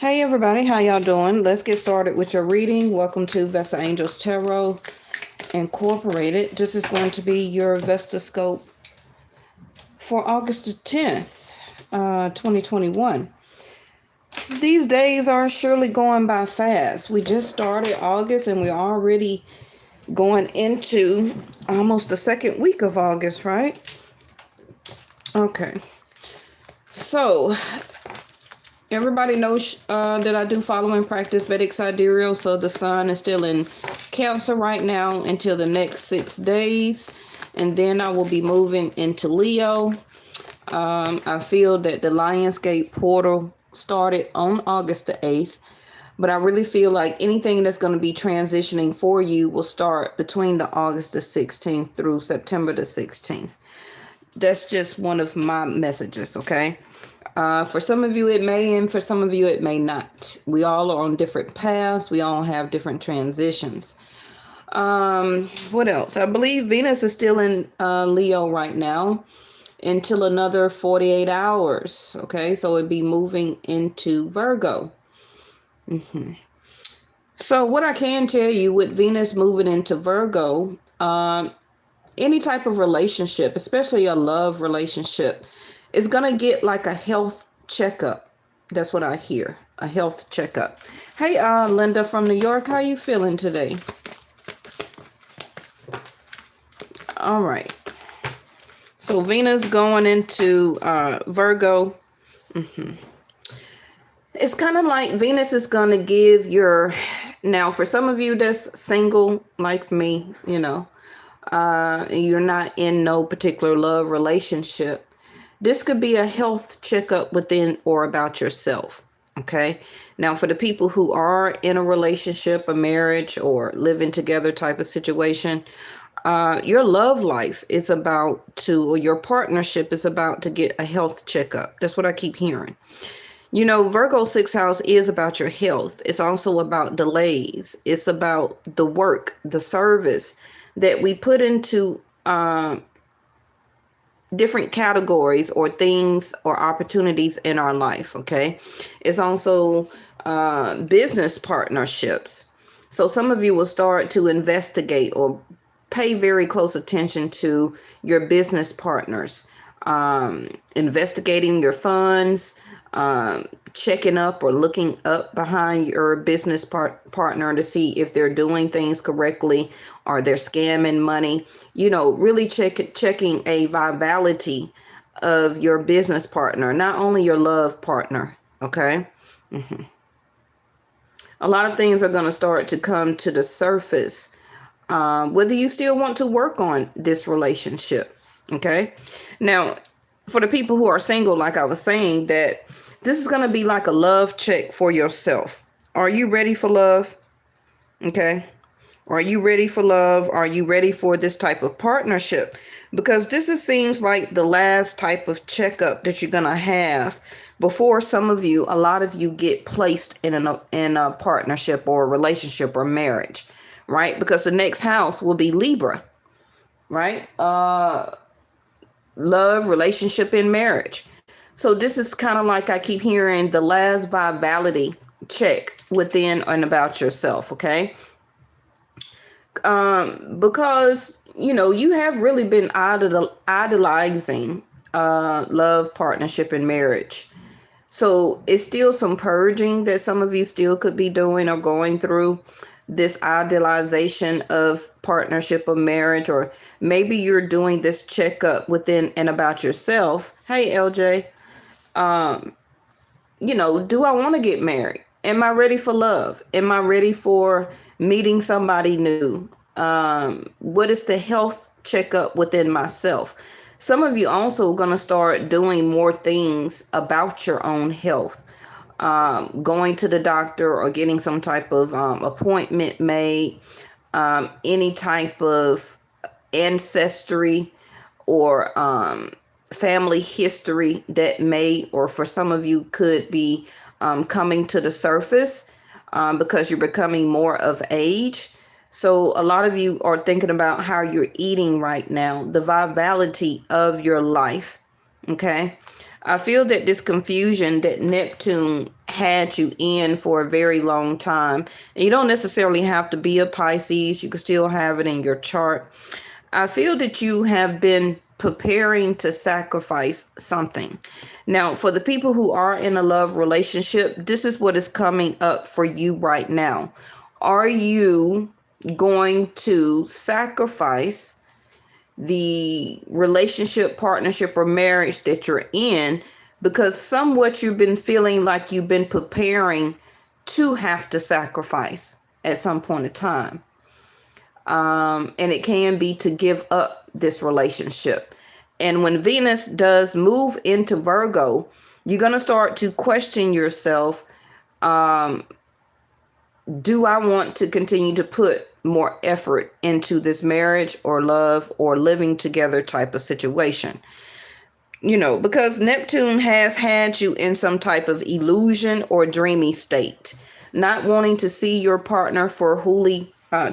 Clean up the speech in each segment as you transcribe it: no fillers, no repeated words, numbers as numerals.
Hey everybody, how y'all doing? Let's get started with your reading. Welcome to Vestaangelstarot Incorporated. This is going to be your Vesta scope for August the 10th, 2021. These days are surely going by fast. We just started August and we're already going into almost the second week of August, right? Okay. So, everybody knows that I do follow and practice Vedic sidereal, so the sun is still in Cancer right now until the next 6 days, and then I will be moving into Leo. I feel that the Lionsgate portal started on August the 8th, but I really feel like anything that's going to be transitioning for you will start between the August the 16th through September the 16th. That's just one of my messages, okay? For some of you it may, and for some of you it may not. We all are on different paths. We all have different transitions. What else? I believe Venus is still in Leo right now until another 48 hours. Okay, so it'd be moving into Virgo. So what I can tell you with Venus moving into Virgo, any type of relationship, especially a love relationship, is going to get like a health checkup. That's what I hear, a health checkup. Hey, Linda from New York, how you feeling today? All right. So Venus going into Virgo. It's kind of like Venus is going to give your, now for some of you that's single like me, you're not in no particular love relationship. This could be a health checkup within or about yourself. Okay. Now, for the people who are in a relationship, a marriage, or living together type of situation, your love life is about to, or your partnership is about to get a health checkup. That's what I keep hearing. Virgo 6th house is about your health. It's also about delays. It's about the work, the service that we put into different categories or things or opportunities in our life. Okay. It's also business partnerships. So some of you will start to investigate or pay very close attention to your business partners, investigating your funds, checking up or looking up behind your business partner to see if they're doing things correctly or they're scamming money. Really checking a vitality of your business partner, not only your love partner. Okay. A lot of things are going to start to come to the surface, whether you still want to work on this relationship. Okay. Now, for the people who are single, like I was saying, that this is going to be like a love check for yourself. Are you ready for love? Okay. Are you ready for love? Are you ready for this type of partnership? Because seems like the last type of checkup that you're going to have before a lot of you get placed in a partnership or a relationship or marriage, right? Because the next house will be Libra, right? Love, relationship, and marriage. So this is kind of like I keep hearing the last vitality check within and about yourself, okay? Because, you have really been idolizing love, partnership, and marriage. So it's still some purging that some of you still could be doing or going through, this idealization of partnership or marriage, or maybe you're doing this checkup within and about yourself. Hey, LJ, do I want to get married? Am I ready for love? Am I ready for meeting somebody new? What is the health checkup within myself? Some of you also going to start doing more things about your own health. Going to the doctor or getting some type of appointment made, any type of ancestry or family history that may, or for some of you could be coming to the surface because you're becoming more of age. So a lot of you are thinking about how you're eating right now, the vitality of your life. Okay. I feel that this confusion that Neptune had you in for a very long time, and you don't necessarily have to be a Pisces, you can still have it in your chart. I feel that you have been preparing to sacrifice something. Now, for the people who are in a love relationship, this is what is coming up for you right now. Are you going to sacrifice the relationship, partnership, or marriage that you're in because somewhat you've been feeling like you've been preparing to have to sacrifice at some point in time? And it can be to give up this relationship. And when Venus does move into Virgo, you're going to start to question yourself. Do I want to continue to put more effort into this marriage or love or living together type of situation? Because Neptune has had you in some type of illusion or dreamy state, not wanting to see your partner for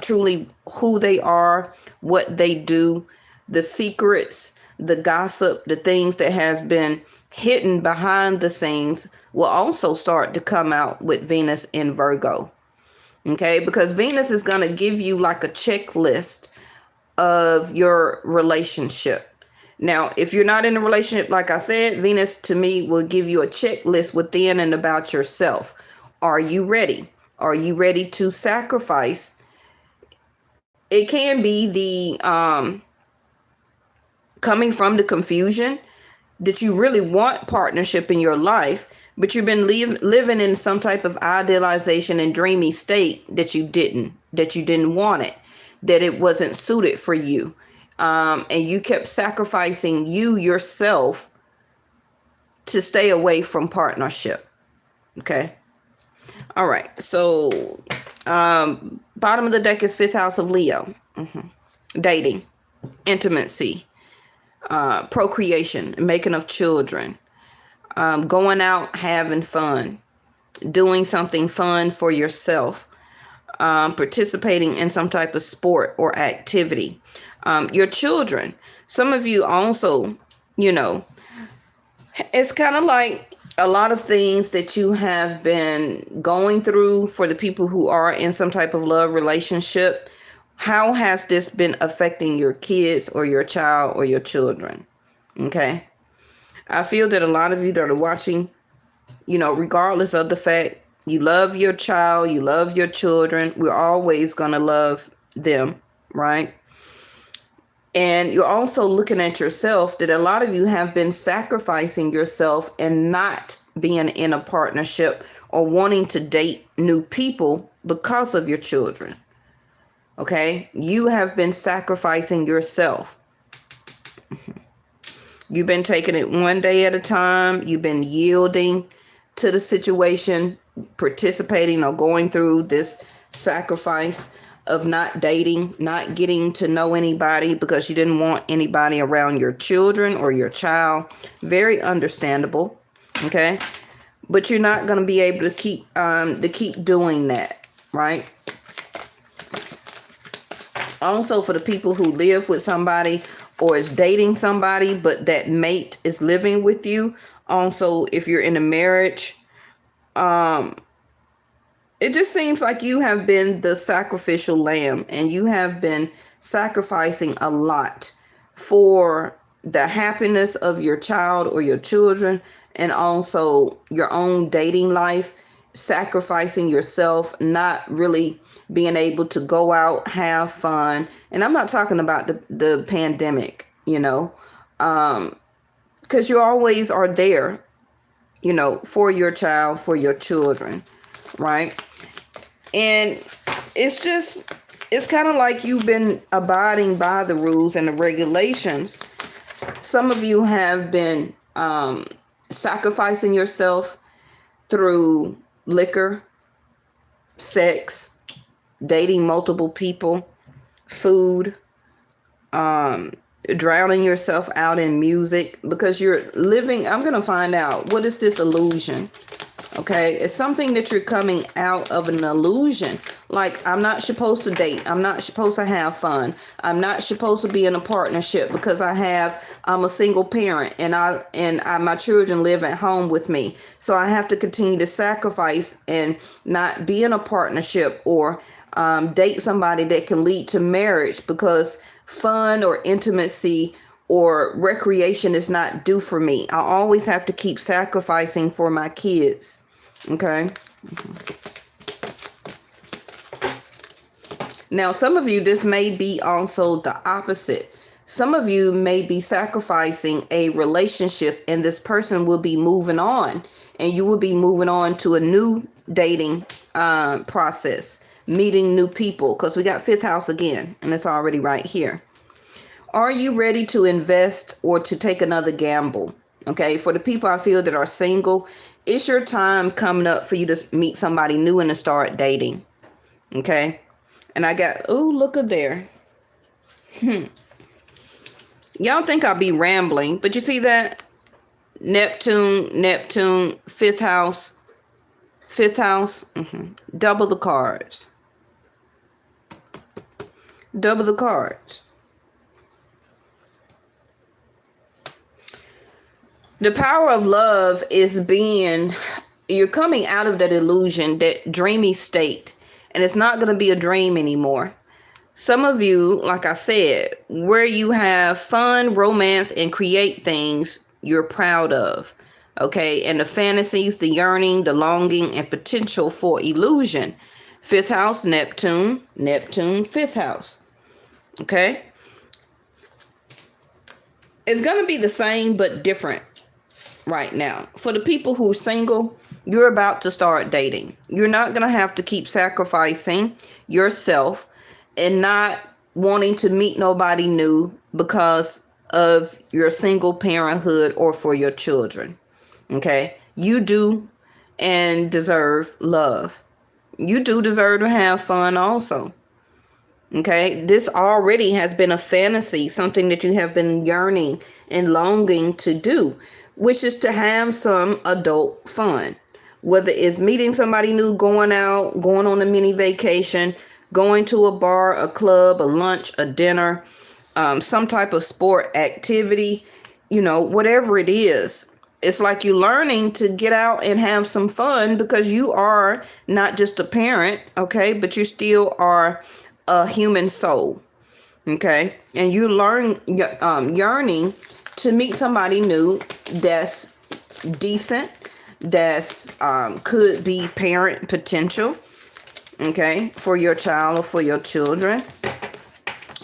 truly who they are, what they do, the secrets, the gossip, the things that has been hidden behind the scenes will also start to come out with Venus in Virgo. Okay, because Venus is going to give you like a checklist of your relationship. Now, if you're not in a relationship, like I said, Venus to me will give you a checklist within and about yourself. Are you ready? Are you ready to sacrifice? It can be the coming from the confusion that you really want partnership in your life, but you've been living in some type of idealization and dreamy state that you didn't want it, that it wasn't suited for you. And you kept sacrificing yourself to stay away from partnership. Okay. All right. So bottom of the deck is 5th house of Leo. Dating, intimacy, procreation, making of children, going out, having fun, doing something fun for yourself, participating in some type of sport or activity. Your children, some of you also, it's kind of like a lot of things that you have been going through for the people who are in some type of love relationship. How has this been affecting your kids or your child or your children? Okay. I feel that a lot of you that are watching, regardless of the fact you love your child, you love your children, we're always going to love them, right? And you're also looking at yourself that a lot of you have been sacrificing yourself and not being in a partnership or wanting to date new people because of your children. Okay? You have been sacrificing yourself. You've been taking it one day at a time. You've been yielding to the situation, participating or going through this sacrifice of not dating, not getting to know anybody because you didn't want anybody around your children or your child. Very understandable. Okay. But you're not going to be able to keep doing that. Right. Also, for the people who live with somebody or is dating somebody, but that mate is living with you. Also, if you're in a marriage, it just seems like you have been the sacrificial lamb and you have been sacrificing a lot for the happiness of your child or your children and also your own dating life, sacrificing yourself, not really being able to go out, have fun. And I'm not talking about the pandemic, because you always are there, for your child, for your children, right? And it's kind of like you've been abiding by the rules and the regulations. Some of you have been sacrificing yourself through liquor, sex, dating multiple people, food, drowning yourself out in music because you're living. I'm going to find out, what is this illusion? Okay, it's something that you're coming out of an illusion, Like, I'm not supposed to date. I'm not supposed to have fun. I'm not supposed to be in a partnership because I'm a single parent and my children live at home with me. So I have to continue to sacrifice and not be in a partnership or date somebody that can lead to marriage because fun or intimacy or recreation is not due for me. I always have to keep sacrificing for my kids. Okay. Now, some of you, this may be also the opposite. Some of you may be sacrificing a relationship and this person will be moving on and you will be moving on to a new dating process, meeting new people, because we got fifth house again and it's already right here. Are you ready to invest or to take another gamble? Okay, for the people I feel that are single, it's your time coming up for you to meet somebody new and to start dating. Okay, and I got, oh, look at there. Y'all think I'll be rambling, but you see that? Neptune, fifth house. Double the cards. Double the cards. The power of love is you're coming out of that illusion, that dreamy state, and it's not going to be a dream anymore. Some of you, like I said, where you have fun, romance, and create things you're proud of, okay? And the fantasies, the yearning, the longing, and potential for illusion. Fifth house, Neptune, fifth house, okay? It's going to be the same but different right now. For the people who are single, you're about to start dating. You're not going to have to keep sacrificing yourself and not wanting to meet nobody new because of your single parenthood or for your children. Okay? You do and deserve love. You do deserve to have fun also. Okay? This already has been a fantasy, something that you have been yearning and longing to do, which is to have some adult fun. Whether it's meeting somebody new, going out, going on a mini vacation, going to a bar, a club, a lunch, a dinner, some type of sport activity, whatever it is. It's like you're learning to get out and have some fun because you are not just a parent, okay, but you still are a human soul, okay? And you yearning to meet somebody new that's decent, that's could be parent potential, okay, for your child or for your children.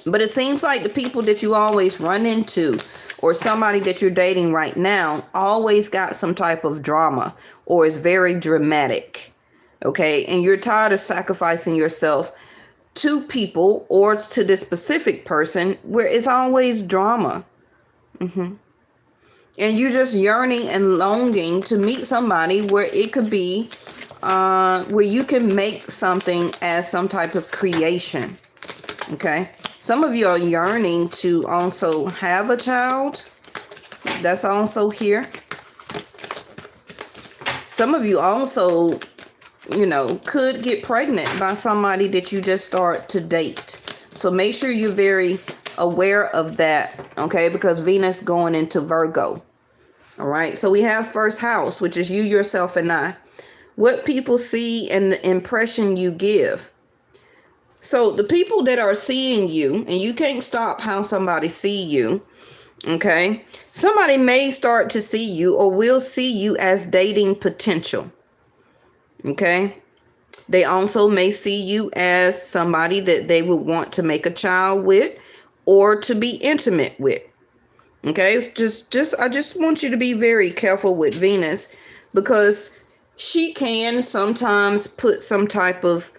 But it seems like the people that you always run into or somebody that you're dating right now always got some type of drama or is very dramatic, okay? And you're tired of sacrificing yourself to people or to this specific person where it's always drama. And you're just yearning and longing to meet somebody where it could be where you can make something as some type of creation. Okay. Some of you are yearning to also have a child. That's also here. Some of you also, could get pregnant by somebody that you just start to date. So make sure you're very aware of that, okay? Because Venus going into Virgo. All right. So we have first house, which is you, yourself, and I. What people see and the impression you give. So the people that are seeing you, and you can't stop how somebody see you, okay? Somebody may start to see you or will see you as dating potential, okay? They also may see you as somebody that they would want to make a child with or to be intimate with. Okay, it's I just want you to be very careful with Venus because she can sometimes put some type of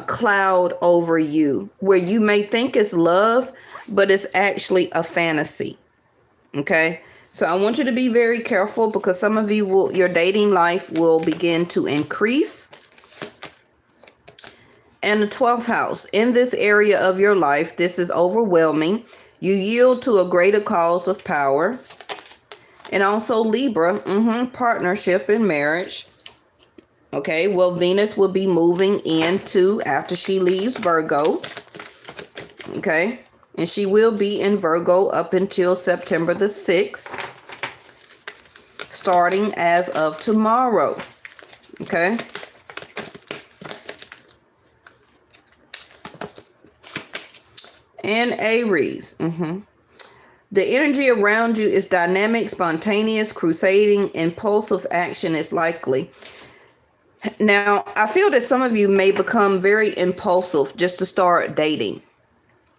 cloud over you where you may think it's love, but it's actually a fantasy. Okay, so I want you to be very careful because some of you your dating life will begin to increase. And the 12th house, in this area of your life, this is overwhelming. You yield to a greater cause of power. And also Libra, partnership in marriage. Okay, well, Venus will be moving into after she leaves Virgo. Okay, and she will be in Virgo up until September the 6th, starting as of tomorrow. Okay. And Aries. The energy around you is dynamic, spontaneous, crusading, impulsive action is likely. Now, I feel that some of you may become very impulsive just to start dating,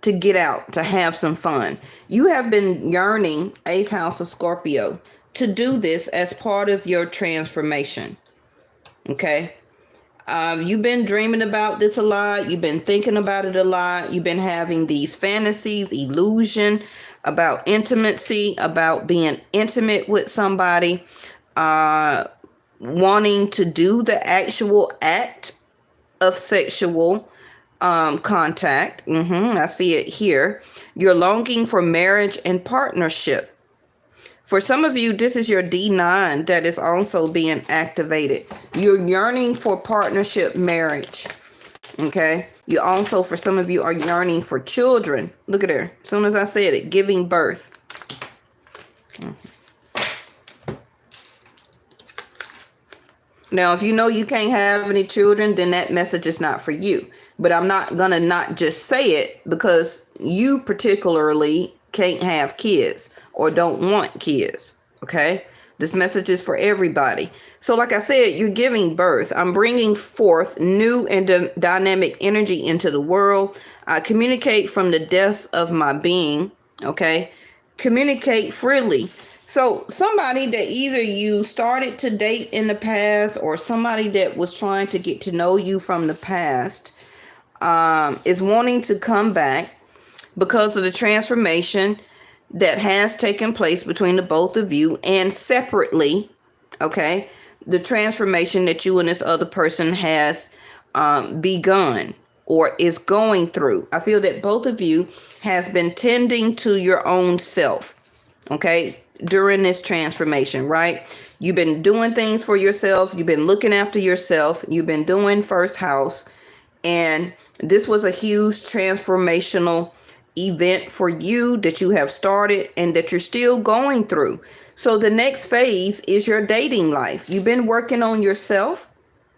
to get out, to have some fun. You have been yearning, 8th house of Scorpio, to do this as part of your transformation. Okay? You've been dreaming about this a lot. You've been thinking about it a lot. You've been having these fantasies, illusion about intimacy, about being intimate with somebody, wanting to do the actual act of sexual contact. I see it here. You're longing for marriage and partnership. For some of you, this is your D9 that is also being activated. You're yearning for partnership marriage. Okay. You also, for some of you, are yearning for children. Look at there. As soon as I said it, giving birth. Now, if you know you can't have any children, then that message is not for you. But I'm not going to not just say it because you particularly can't have kids or don't want kids. Okay? This message is for everybody. So like I said, you're giving birth. I'm bringing forth new and dynamic energy into the world. I communicate from the depths of my being. Okay? Communicate freely. So somebody that either you started to date in the past or somebody that was trying to get to know you from the past is wanting to come back because of the transformation that has taken place between the both of you, and separately, okay, the transformation that you and this other person has begun or is going through. I feel that both of you has been tending to your own self, okay, during this transformation, right? You've been doing things for yourself. You've been looking after yourself. You've been doing first house. And this was a huge transformational event for you that you have started and that you're still going through. So the next phase is your dating life. You've been working on yourself.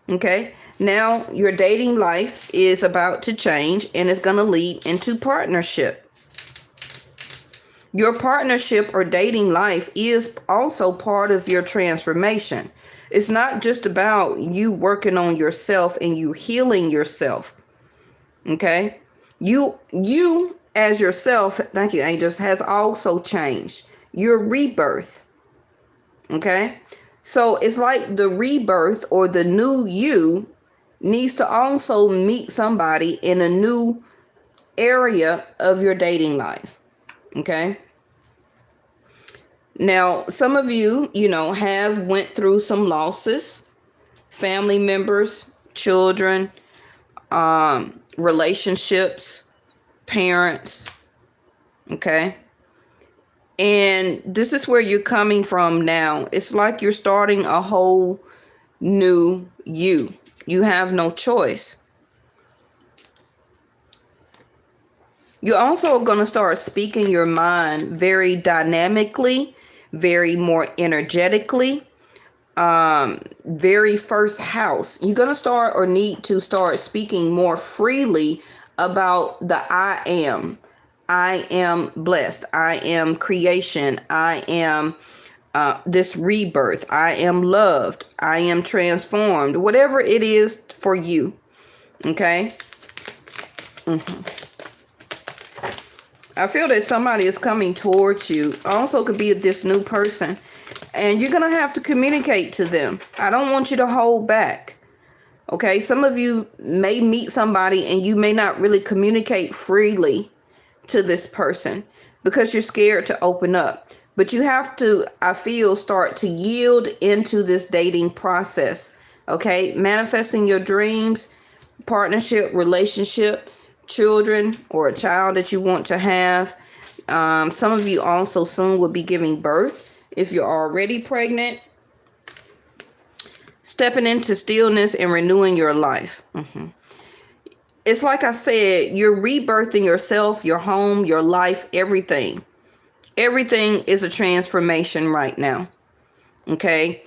Okay. Now your dating life is about to change and it's going to lead into partnership. Your partnership or dating life is also part of your transformation. It's not just about you working on yourself and you healing yourself. Okay? You as yourself, thank you, angels, has also changed. Your rebirth. Okay? So it's like the rebirth or the new you needs to also meet somebody in a new area of your dating life. Okay? Now, some of you, have went through some losses, family members, children, relationships, parents, okay? And this is where you're coming from now. It's like you're starting a whole new you. You have no choice. You're also going to start speaking your mind very dynamically, very more energetically, very first house. You're going to start or need to start speaking more freely about the I am. I am blessed. I am creation. I am this rebirth. I am loved. I am transformed. Whatever it is for you. Okay? I feel that somebody is coming towards you. Also could be this new person. And you're going to have to communicate to them. I don't want you to hold back. Okay? Some of you may meet somebody and you may not really communicate freely to this person because you're scared to open up. But you have to, I feel, start to yield into this dating process. Okay? Manifesting your dreams, partnership, relationship, children, or a child that you want to have. Some of you also soon will be giving birth if you're already pregnant. stepping into stillness and renewing your life. It's like I said, you're rebirthing yourself, your home, your life, everything. Everything is a transformation right now. Okay.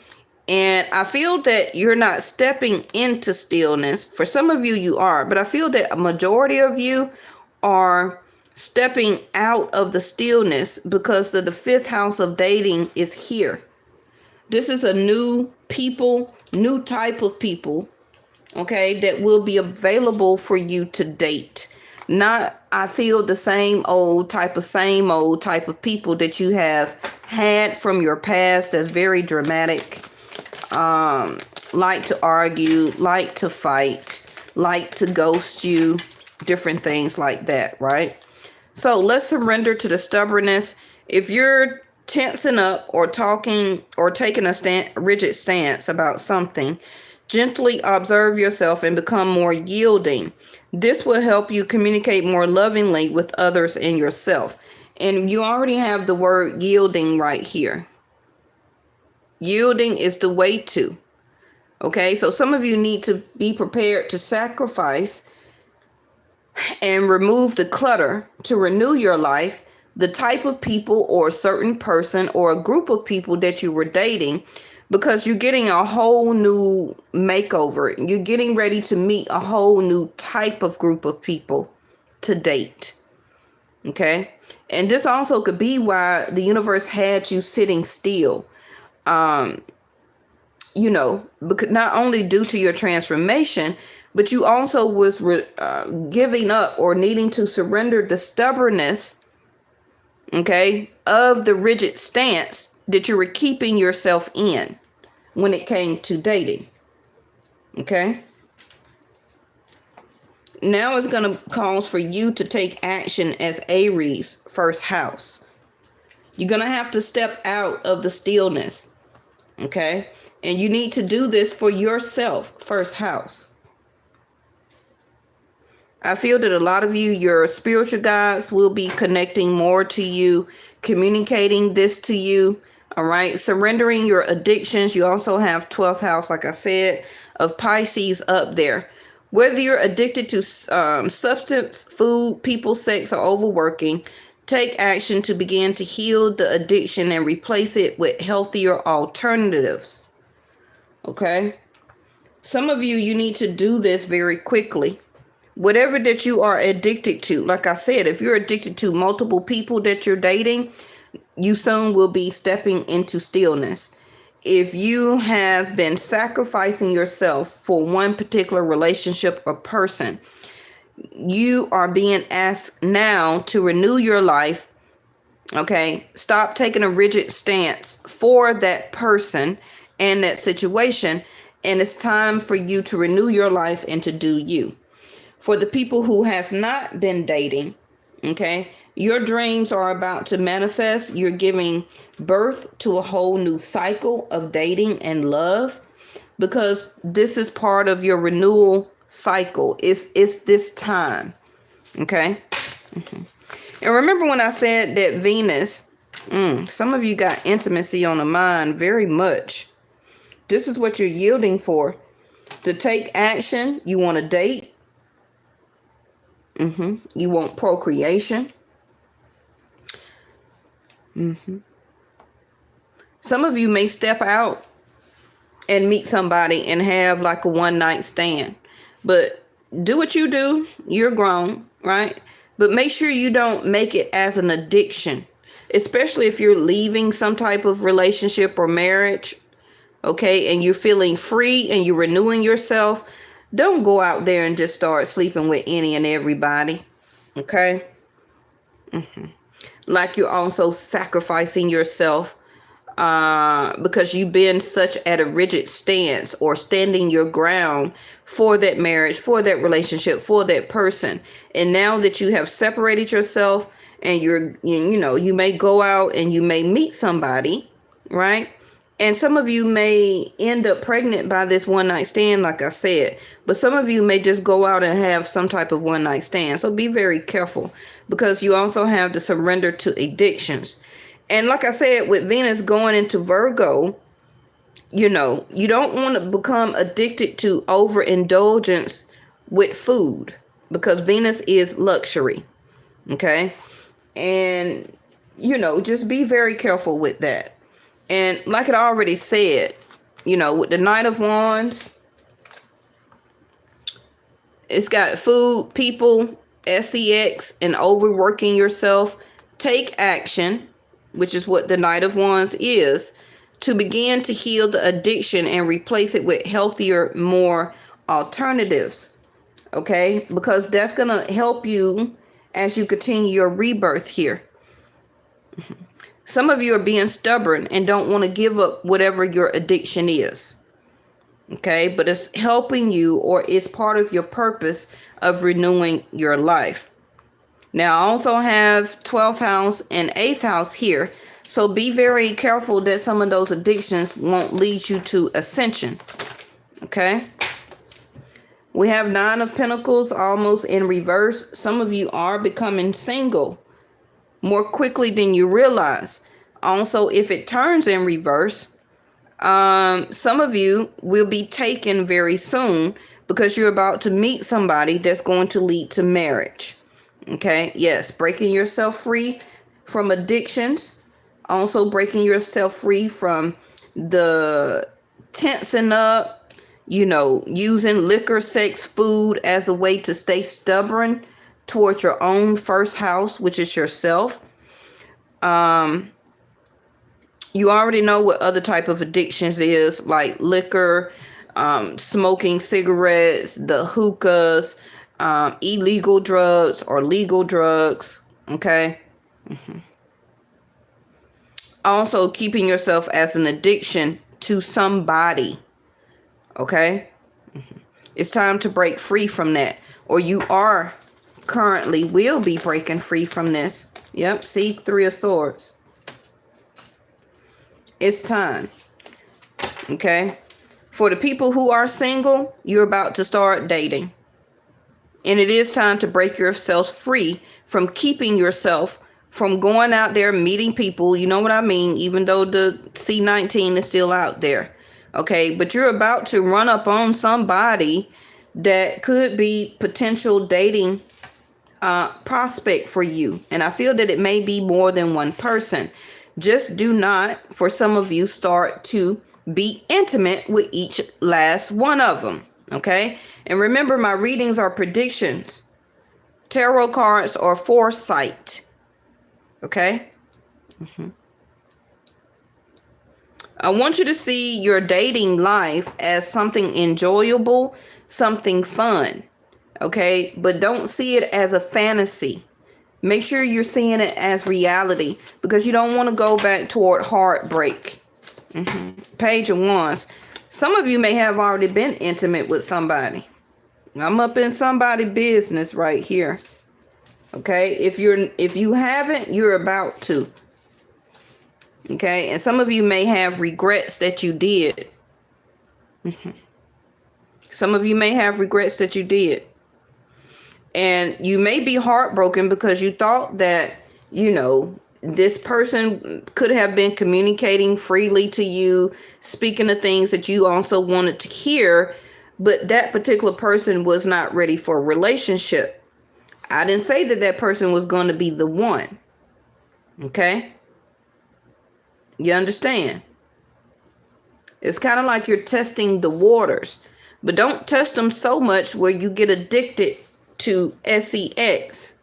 And I feel that you're not stepping into stillness. For some of you, you are, but I feel that a majority of you are stepping out of the stillness because the fifth house of dating is here. This is a new people, new type of people, okay, that will be available for you to date. Not, I feel, the same old type of people that you have had from your past that's very dramatic, like to argue, like to fight, like to ghost you, different things like that, right? So let's surrender to the stubbornness. If you're tensing up or talking or taking a rigid stance about something, gently observe yourself and become more yielding. This will help you communicate more lovingly with others and yourself. And you already have the word yielding right here. Yielding is the way to. Okay, so some of you need to be prepared to sacrifice and remove the clutter to renew your life. The type of people or a certain person or a group of people that you were dating, because you're getting a whole new makeover. You're getting ready to meet a whole new type of group of people to date. Okay. And this also could be why the universe had you sitting still. Because not only due to your transformation, but you also was giving up or needing to surrender the stubbornness, okay, of the rigid stance that you were keeping yourself in when it came to dating. Okay. Now it's going to cause for you to take action as Aries, first house. You're going to have to step out of the stillness. Okay. And you need to do this for yourself, first house. I feel that a lot of you, your spiritual guides will be connecting more to you, communicating this to you. All right. Surrendering your addictions. You also have 12th house, like I said, of Pisces up there. Whether you're addicted to substance, food, people, sex, or overworking, take action to begin to heal the addiction and replace it with healthier alternatives. Okay. Some of you, you need to do this very quickly. Whatever that you are addicted to, like I said, if you're addicted to multiple people that you're dating, you soon will be stepping into stillness. If you have been sacrificing yourself for one particular relationship or person, you are being asked now to renew your life. Okay, stop taking a rigid stance for that person and that situation, and it's time for you to renew your life and to do you. For the people who has not been dating, okay, your dreams are about to manifest. You're giving birth to a whole new cycle of dating and love, because this is part of your renewal cycle. It's this time. Okay. And remember when I said that Venus, some of you got intimacy on the mind very much. This is what you're yielding for. To take action, you want to date. You want procreation. Some of you may step out and meet somebody and have like a one-night stand. But do what you do. You're grown, right? But make sure you don't make it as an addiction, especially if you're leaving some type of relationship or marriage, okay, and you're feeling free and you're renewing yourself. Don't go out there and just start sleeping with any and everybody, okay? Like you're also sacrificing yourself because you've been such at a rigid stance or standing your ground for that marriage, for that relationship, for that person. And now that you have separated yourself and you may go out and you may meet somebody, right? And some of you may end up pregnant by this one night stand, like I said. But some of you may just go out and have some type of one night stand. So be very careful, because you also have to surrender to addictions. And like I said, with Venus going into Virgo, you don't want to become addicted to overindulgence with food, because Venus is luxury. Okay. And, just be very careful with that. And like I already said, with the Knight of Wands, it's got food, people, sex, and overworking yourself. Take action, which is what the Knight of Wands is, to begin to heal the addiction and replace it with healthier, more alternatives. Okay? Because that's going to help you as you continue your rebirth here. Some of you are being stubborn and don't want to give up whatever your addiction is. Okay? But it's helping you, or it's part of your purpose of renewing your life. Now, I also have 12th house and 8th house here. So be very careful that some of those addictions won't lead you to ascension. Okay? We have 9 of Pentacles almost in reverse. Some of you are becoming single more quickly than you realize. Also, if it turns in reverse, some of you will be taken very soon, because you're about to meet somebody that's going to lead to marriage. Okay? Yes, breaking yourself free from addictions. Also breaking yourself free from the tensing up, using liquor, sex, food as a way to stay stubborn towards your own first house, which is yourself. You already know what other type of addictions is, like liquor, smoking cigarettes, the hookahs, illegal drugs or legal drugs. Okay. Also keeping yourself as an addiction to somebody. Okay. It's time to break free from that, or you are currently will be breaking free from this. Yep. See, 3 of Swords. It's time. Okay. For the people who are single, you're about to start dating. And it is time to break yourself free from keeping yourself from going out there, meeting people. You know what I mean? Even though the C19 is still out there. Okay. But you're about to run up on somebody that could be potential dating prospect for you. And I feel that it may be more than one person. Just do not, for some of you, start to be intimate with each last one of them. Okay? And remember, my readings are predictions. Tarot cards are foresight. Okay? I want you to see your dating life as something enjoyable, something fun. Okay? But don't see it as a fantasy. Make sure you're seeing it as reality, because you don't want to go back toward heartbreak. Page of Wands. Some of you may have already been intimate with somebody. I'm up in somebody's business right here. Okay? If you haven't, you're about to. Okay? And some of you may have regrets that you did. Some of you may have regrets that you did. And you may be heartbroken because you thought that, this person could have been communicating freely to you, speaking the things that you also wanted to hear, but that particular person was not ready for a relationship. I didn't say that that person was going to be the one. Okay? You understand? It's kind of like you're testing the waters, but don't test them so much where you get addicted to sex.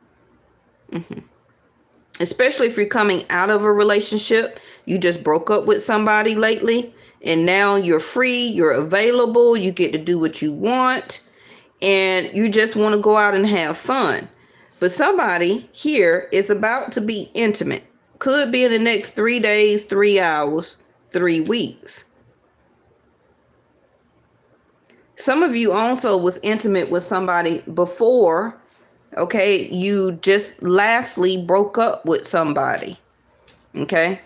Especially if you're coming out of a relationship, you just broke up with somebody lately, and now you're free, you're available, you get to do what you want, and you just want to go out and have fun. But somebody here is about to be intimate. Could be in the next 3 days, 3 hours, 3 weeks. Some of you also was intimate with somebody before, okay? You just lastly broke up with somebody, okay?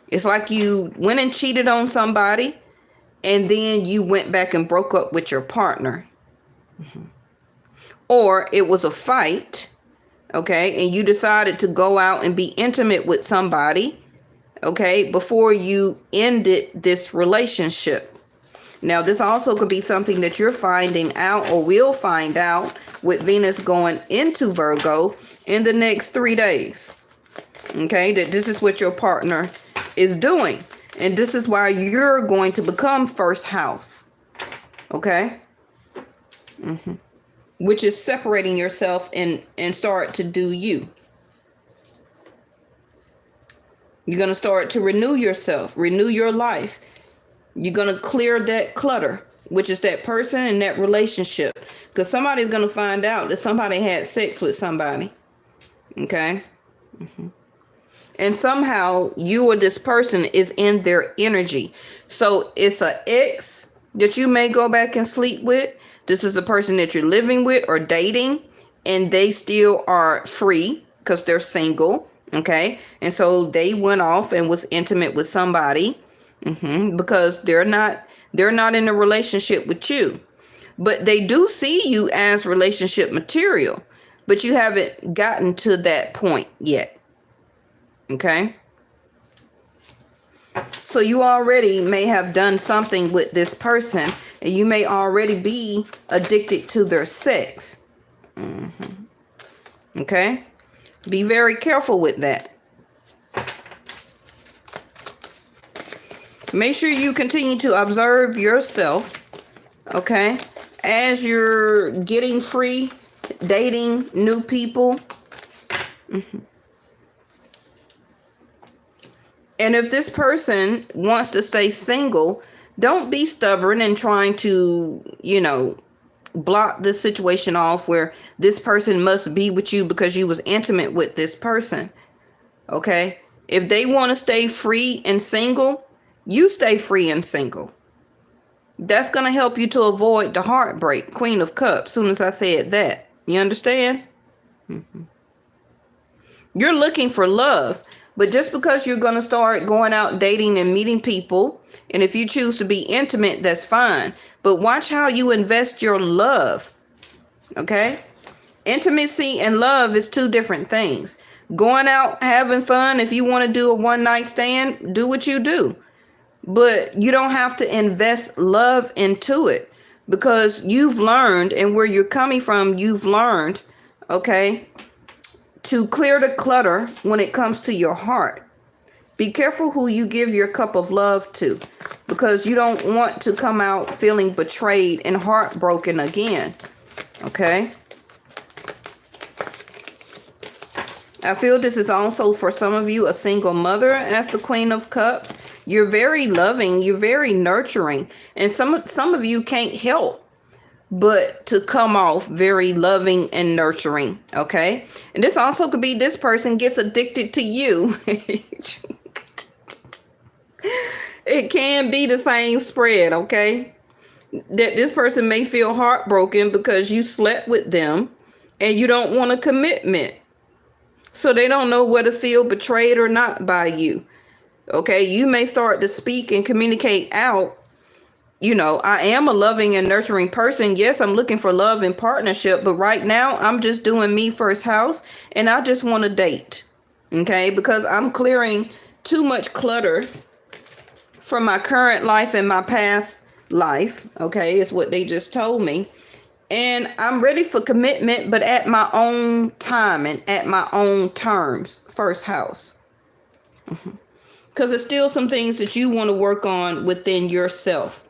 It's like you went and cheated on somebody, and then you went back and broke up with your partner. Or it was a fight, okay? And you decided to go out and be intimate with somebody, okay, before you ended this relationship. Now, this also could be something that you're finding out or will find out with Venus going into Virgo in the next 3 days. Okay, that this is what your partner is doing. And this is why you're going to become first house. Okay? Which is separating yourself and start to do you. You're going to start to renew yourself, renew your life. You're going to clear that clutter, which is that person and that relationship. Because somebody's going to find out that somebody had sex with somebody. Okay? And somehow you or this person is in their energy. So it's an ex that you may go back and sleep with. This is a person that you're living with or dating, and they still are free because they're single. Okay. And so they went off and was intimate with somebody because they're not in a relationship with you. But they do see you as relationship material, but you haven't gotten to that point yet. Okay. So you already may have done something with this person, and you may already be addicted to their sex. Okay. Be very careful with that. Make sure you continue to observe yourself. Okay. As you're getting free, dating new people. And if this person wants to stay single, don't be stubborn and trying to, block this situation off where this person must be with you because you was intimate with this person. Okay? If they want to stay free and single, you stay free and single. That's going to help you to avoid the heartbreak. Queen of Cups, soon as I said that. You understand? You're looking for love. But just because you're going to start going out dating and meeting people, and if you choose to be intimate, that's fine. But watch how you invest your love. Okay? Intimacy and love is two different things. Going out, having fun, if you want to do a one-night stand, do what you do. But you don't have to invest love into it because you've learned, and where you're coming from, you've learned, okay, to clear the clutter when it comes to your heart. Be careful who you give your cup of love to, because you don't want to come out feeling betrayed and heartbroken again. Okay? I feel this is also for some of you a single mother as the Queen of Cups. You're very loving, you're very nurturing, and some of you can't help but to come off very loving and nurturing. Okay? And this also could be this person gets addicted to you. It can be the same spread. Okay? That this person may feel heartbroken because you slept with them and you don't want a commitment. So they don't know whether to feel betrayed or not by you. Okay? You may start to speak and communicate out. I am a loving and nurturing person. Yes, I'm looking for love and partnership, but right now I'm just doing me first house and I just want to date. Okay? Because I'm clearing too much clutter from my current life and my past life. Okay? Is what they just told me. And I'm ready for commitment, but at my own time and at my own terms. First house. Because there's still some things that you want to work on within yourself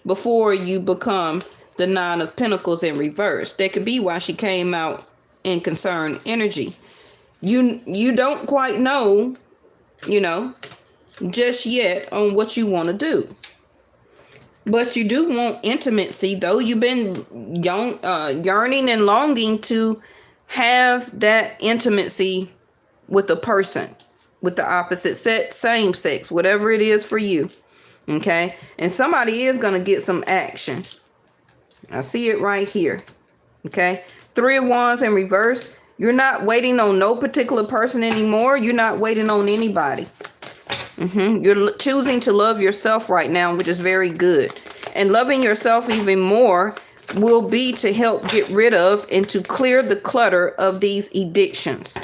before you become the Nine of Pentacles in reverse. That could be why she came out in concerned energy. You don't quite know, just yet on what you want to do. But you do want intimacy, though. You've been yearning and longing to have that intimacy with a person, with the opposite sex, same sex, whatever it is for you. Okay? And somebody is going to get some action. I see it right here. Okay? 3 of Wands in reverse. You're not waiting on no particular person anymore. You're not waiting on anybody. You're choosing to love yourself right now, which is very good. And loving yourself even more will be to help get rid of and to clear the clutter of these addictions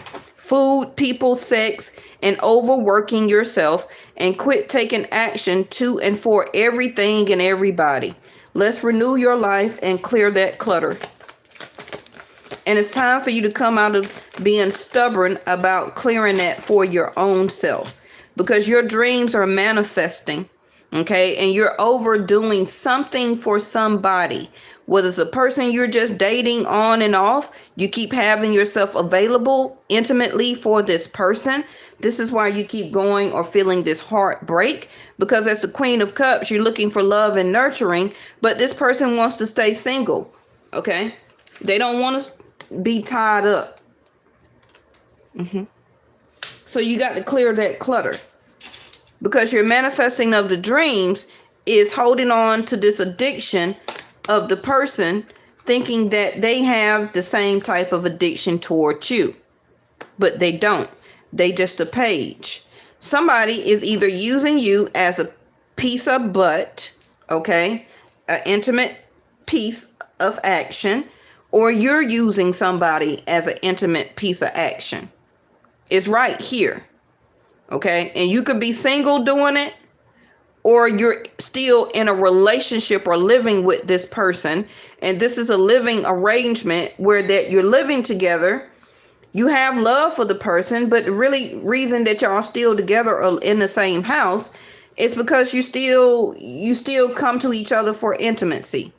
food, people, sex, and overworking yourself, and quit taking action to and for everything and everybody. Let's renew your life and clear that clutter. And it's time for you to come out of being stubborn about clearing that for your own self, because your dreams are manifesting, okay? And you're overdoing something for somebody. Whether it's a person you're just dating on and off, you keep having yourself available intimately for this person. This is why you keep going or feeling this heartbreak, because as the Queen of Cups, you're looking for love and nurturing, but this person wants to stay single, okay? They don't want to be tied up. So you got to clear that clutter, because your manifesting of the dreams is holding on to this addiction of the person, thinking that they have the same type of addiction towards you, but they don't. They just a page. Somebody is either using you as a piece of butt, okay, an intimate piece of action, or you're using somebody as an intimate piece of action. It's right here, okay? And you could be single doing it, or you're still in a relationship or living with this person, and this is a living arrangement where that you're living together. You have love for the person, but the really reason that y'all still together or in the same house is because you still come to each other for intimacy.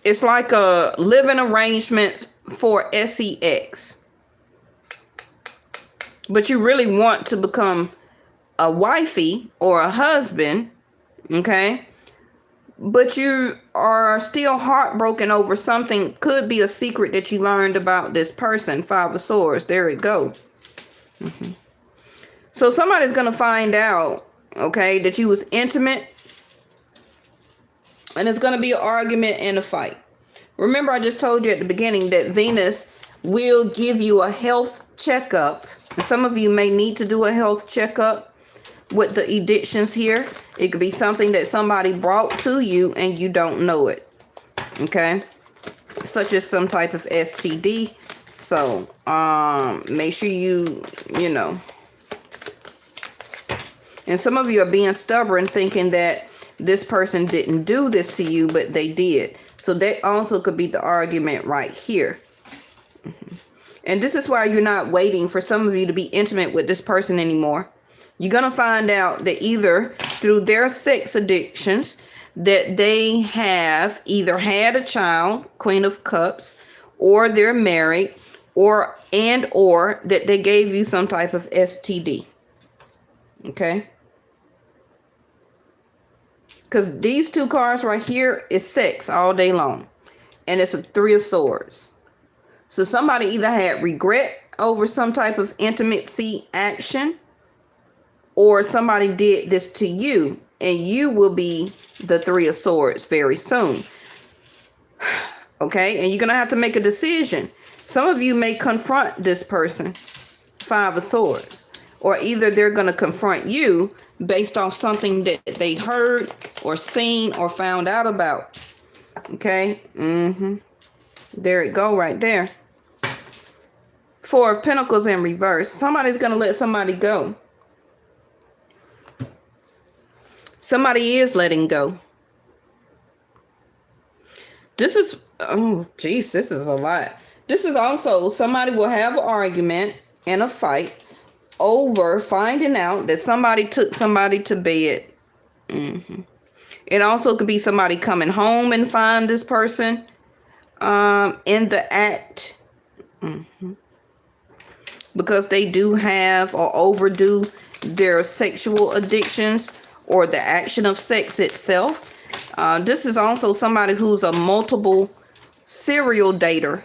It's like a living arrangement for sex. But you really want to become a wifey or a husband, okay? But you are still heartbroken over something. Could be a secret that you learned about this person. 5 of Swords. There it go. So somebody's going to find out, okay, that you was intimate. And it's going to be an argument and a fight. Remember, I just told you at the beginning that Venus will give you a health checkup. And some of you may need to do a health checkup with the addictions here. It could be something that somebody brought to you and you don't know it. Okay? Such as some type of STD. So, make sure you know. And some of you are being stubborn, thinking that this person didn't do this to you, but they did. So that also could be the argument right here. And this is why you're not waiting for some of you to be intimate with this person anymore. You're going to find out that either through their sex addictions that they have either had a child, Queen of Cups, or they're married, or that they gave you some type of STD. Okay? Because these 2 cards right here is sex all day long. And it's a 3 of Swords. So somebody either had regret over some type of intimacy action, or somebody did this to you, and you will be the 3 of Swords very soon. Okay? And you're going to have to make a decision. Some of you may confront this person, 5 of Swords. Or either they're going to confront you based on something that they heard or seen or found out about. Okay? There it go right there. 4 of Pentacles in reverse. Somebody's going to let somebody go. Somebody is letting go. This is, oh, geez, this is a lot. This is also, somebody will have an argument and a fight over finding out that somebody took somebody to bed. It also could be somebody coming home and find this person in the act. Because they do have or overdo their sexual addictions or the action of sex itself. This is also somebody who's a multiple serial dater,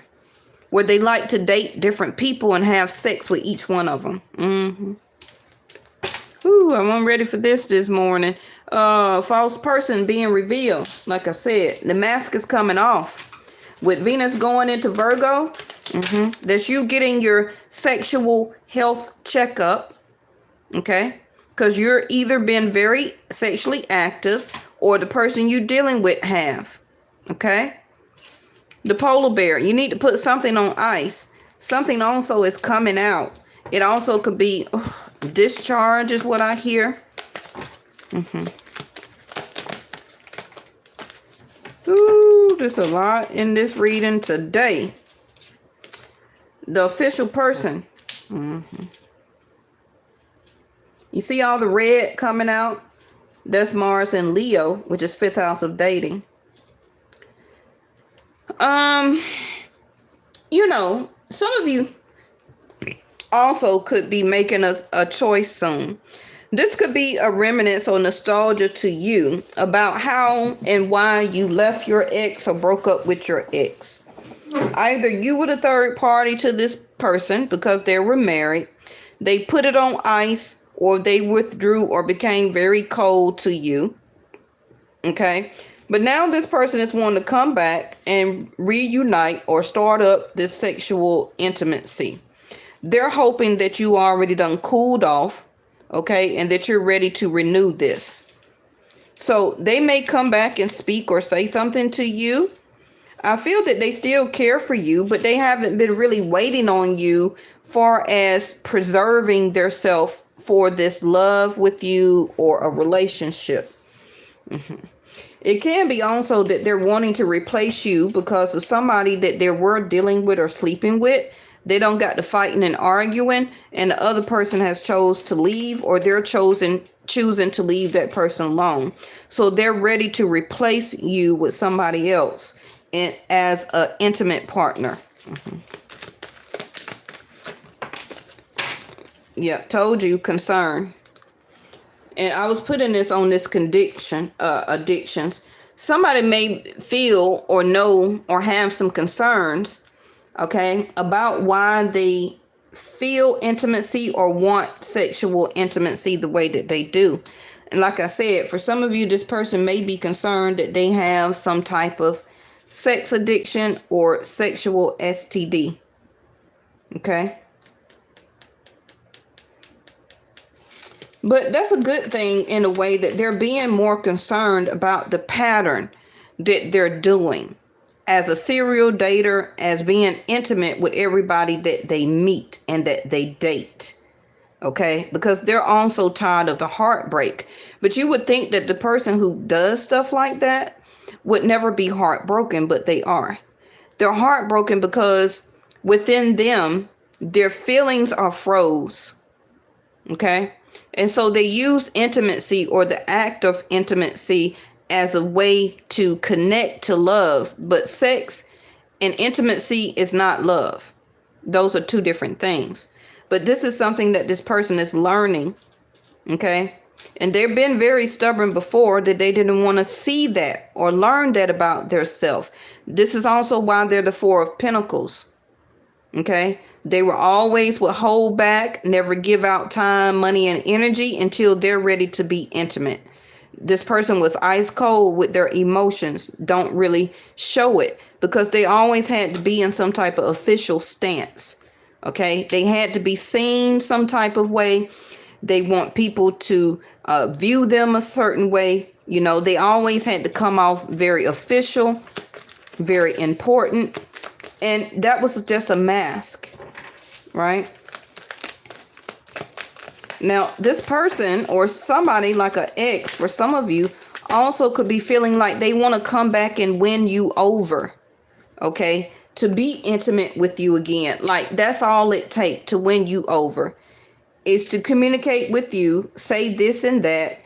where they like to date different people and have sex with each one of them. Ooh, I'm ready for this morning. False person being revealed. Like I said, the mask is coming off. With Venus going into Virgo, that's you getting your sexual health checkup. Okay? Because you're either been very sexually active or the person you're dealing with have. Okay? The polar bear, you need to put something on ice. Something also is coming out. It also could be discharge is what I hear. Ooh, there's a lot in this reading today. The official person. You see all the red coming out? That's Mars in Leo, which is 5th house of dating. You know, some of you also could be making a choice soon. This could be a reminiscence or nostalgia to you about how and why you left your ex or broke up with your ex. Either you were the third party to this person because they were married, they put it on ice, or they withdrew or became very cold to you. Okay? But now this person is wanting to come back and reunite or start up this sexual intimacy. They're hoping that you already done cooled off, okay, and that you're ready to renew this. So they may come back and speak or say something to you. I feel that they still care for you, but they haven't been really waiting on you far as preserving their self for this love with you or a relationship. It can be also that they're wanting to replace you because of somebody that they were dealing with or sleeping with. They don't got to fighting and arguing, and the other person has chose to leave, or they're choosing to leave that person alone. So they're ready to replace you with somebody else and as an intimate partner. Yeah, told you, concern. And I was putting this on this addictions. Somebody may feel or know or have some concerns, okay, about why they feel intimacy or want sexual intimacy the way that they do. And like I said, for some of you, this person may be concerned that they have some type of sex addiction or sexual STD. Okay. But that's a good thing in a way that they're being more concerned about the pattern that they're doing as a serial dater, as being intimate with everybody that they meet and that they date. Okay, because they're also tired of the heartbreak. But you would think that the person who does stuff like that would never be heartbroken, but they are. They're heartbroken because within them, their feelings are froze. Okay, and so they use intimacy or the act of intimacy as a way to connect to love. But sex and intimacy is not love. Those are two different things. But this is something that this person is learning. Okay. And they've been very stubborn before that they didn't want to see that or learn that about their self. This is also why they're the Four of Pentacles. Okay. They will always will hold back, never give out time, money, and energy until they're ready to be intimate. This person was ice cold with their emotions, don't really show it because they always had to be in some type of official stance. Okay, they had to be seen some type of way. They want people to view them a certain way. You know, they always had to come off very official, very important. And that was just a mask, right? Now, this person or somebody like an ex for some of you also could be feeling like they want to come back and win you over, okay? To be intimate with you again. Like, that's all it takes to win you over is to communicate with you, say this and that,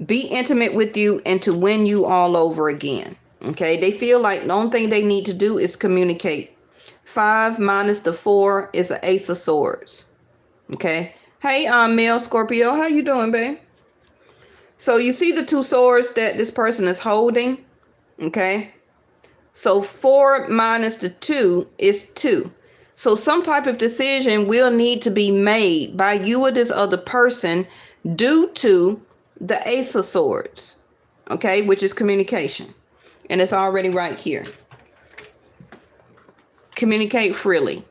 be intimate with you, and to win you all over again, okay? They feel like the only thing they need to do is communicate. 5 minus the 4 is an Ace of Swords, okay? Hey, male Scorpio, how you doing, babe? So you see the 2 swords that this person is holding, okay? So 4 minus the 2 is 2. So some type of decision will need to be made by you or this other person due to the Ace of Swords, okay? Which is communication. And it's already right here. Communicate freely.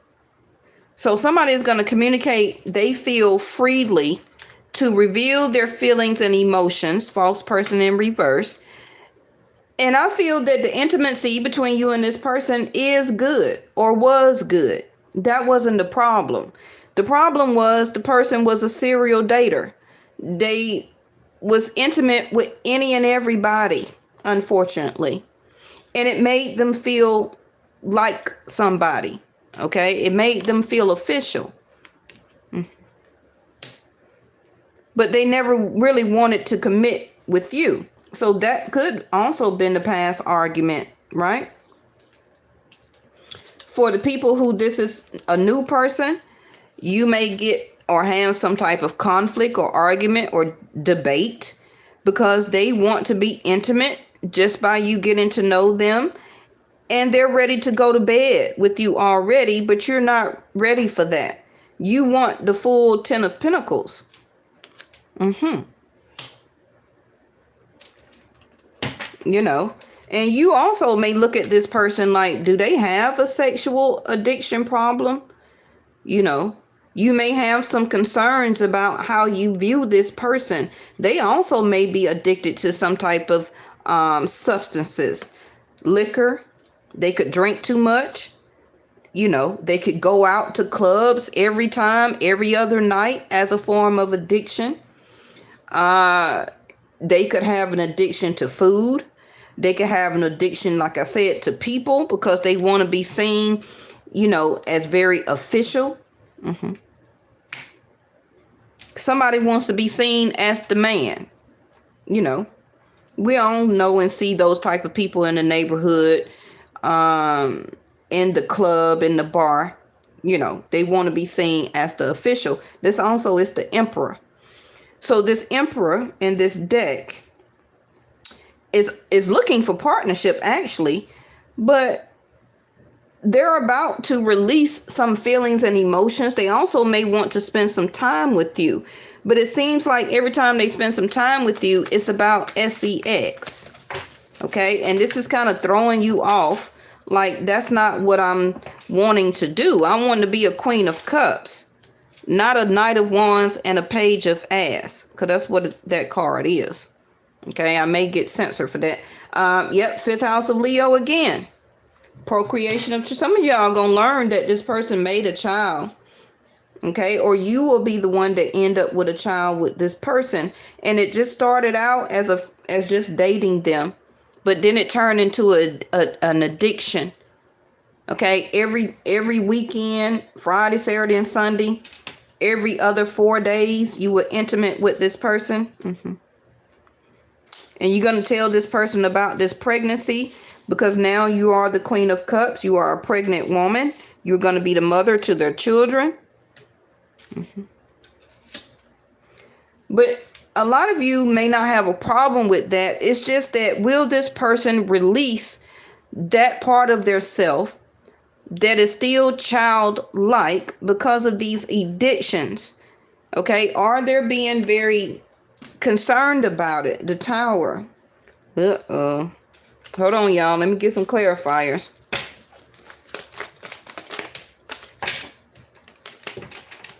So somebody is going to communicate, they feel freely to reveal their feelings and emotions, false person in reverse, And I feel that the intimacy between you and this person is good or was good. That wasn't the problem. The problem was the person was a serial dater. They was intimate with any and everybody, unfortunately. And it made them feel like somebody. Okay? It made them feel official. But they never really wanted to commit with you. So that could also been the past argument, right? For the people who this is a new person, you may get or have some type of conflict or argument or debate because they want to be intimate just by you getting to know them, and they're ready to go to bed with you already, but you're not ready for that. You want the full 10 of Pentacles. You know, and you also may look at this person like, do they have a sexual addiction problem? You know, you may have some concerns about how you view this person. They also may be addicted to some type of substances, liquor. They could drink too much. You know, they could go out to clubs every time, every other night as a form of addiction. They could have an addiction to food. They could have an addiction, like I said, to people because they want to be seen, you know, as very official. Somebody wants to be seen as the man. You know, we all know and see those type of people in the neighborhood, in the club, in the bar. You know, they want to be seen as the official. This also is the Emperor. So this Emperor in this deck is looking for partnership, actually, but they're about to release some feelings and emotions. They also may want to spend some time with you, but it seems like every time they spend some time with you, it's about sex. Okay, and this is kind of throwing you off. Like, that's not what I'm wanting to do. I want to be a Queen of Cups, not a Knight of Wands and a Page of Ass, because that's what that card is. Okay, I may get censored for that. Yep, 5th house of Leo again. Procreation of some of y'all gonna learn that this person made a child. Okay, or you will be the one that end up with a child with this person, and it just started out as just dating them, but then it turned into an addiction. Okay, every weekend, Friday, Saturday, and Sunday, every other 4 days, you were intimate with this person. And you're going to tell this person about this pregnancy because now you are the Queen of Cups. You are a pregnant woman. You're going to be the mother to their children. But a lot of you may not have a problem with that. It's just that, will this person release that part of their self that is still childlike because of these addictions? Okay, are they being very concerned about it? The Tower. Hold on, y'all. Let me get some clarifiers.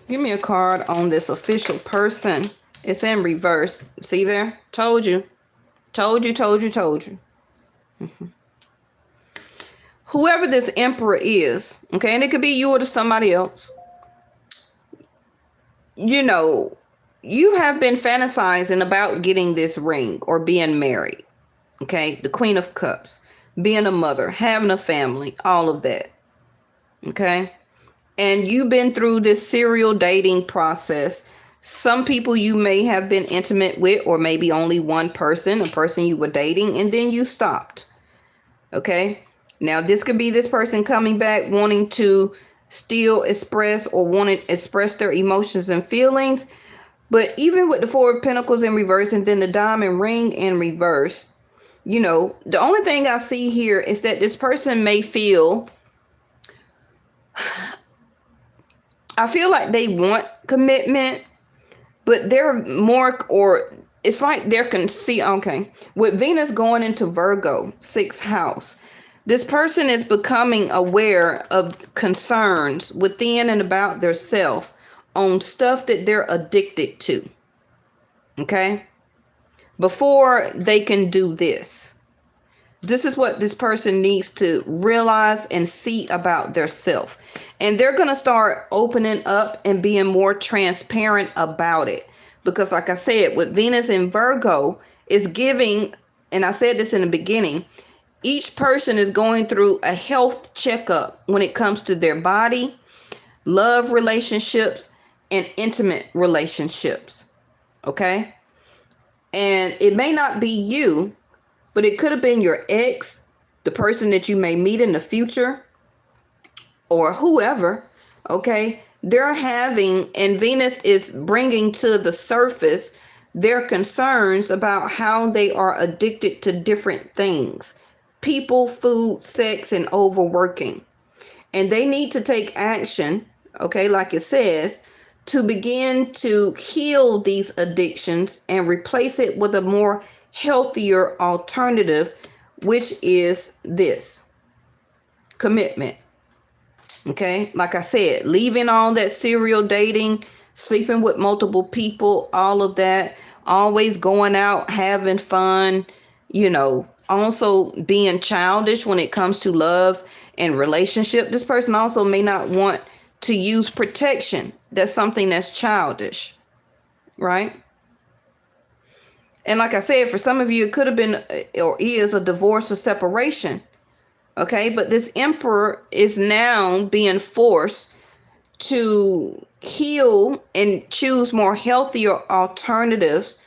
Give me a card on this official person. It's in reverse. See there? Told you. Told you. Whoever this Emperor is, okay, and it could be you or somebody else, you know, you have been fantasizing about getting this ring or being married. Okay, the Queen of Cups, being a mother, having a family, all of that. Okay, and you've been through this serial dating process. Some people you may have been intimate with, or maybe only one person, a person you were dating, and then you stopped. Okay, now this could be this person coming back wanting to still express or want to express their emotions and feelings. But even with the 4 of Pentacles in reverse and then the diamond ring in reverse, you know, the only thing I see here is that this person may feel, I feel like they want commitment, but they're more, or it's like they're okay, with Venus going into Virgo, 6th house, this person is becoming aware of concerns within and about their self on stuff that they're addicted to. Okay, before they can do this. This is what this person needs to realize and see about their self. And they're going to start opening up and being more transparent about it. Because like I said, with Venus in Virgo is giving, and I said this in the beginning, each person is going through a health checkup when it comes to their body, love relationships, and intimate relationships. Okay? And it may not be you, but it could have been your ex, the person that you may meet in the future, or whoever. Okay? They're having, and Venus is bringing to the surface their concerns about how they are addicted to different things. People, food, sex, and overworking. And they need to take action, okay, like it says, to begin to heal these addictions and replace it with a more healthier alternative, which is this: commitment. Okay, like I said, leaving all that serial dating, sleeping with multiple people, all of that, always going out, having fun, also being childish when it comes to love and relationship. This person also may not want to use protection. That's something that's childish, right? And like I said, for some of you, it could have been or is a divorce or separation. Okay, but this emperor is now being forced to heal and choose more healthier alternatives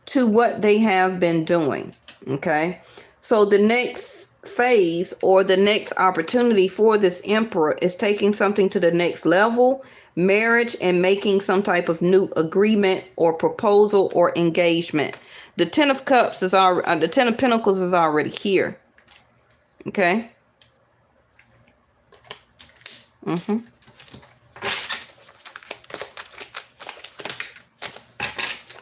to what they have been doing. Okay, so the next phase or the next opportunity for this emperor is taking something to the next level, marriage, and making some type of new agreement or proposal or engagement. The Ten of Cups is already, the Ten of Pentacles is already here. Okay.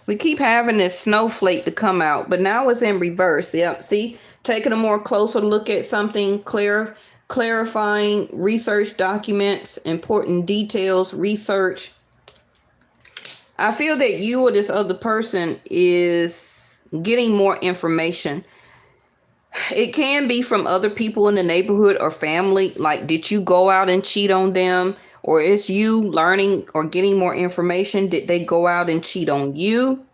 We keep having this snowflake to come out, but now it's in reverse. Yep. See, taking a more closer look at something, clarifying, research documents, important details, research. I feel that you or this other person is getting more information. It can be from other people in the neighborhood or family. Like, did you go out and cheat on them? Or is you learning or getting more information? Did they go out and cheat on you?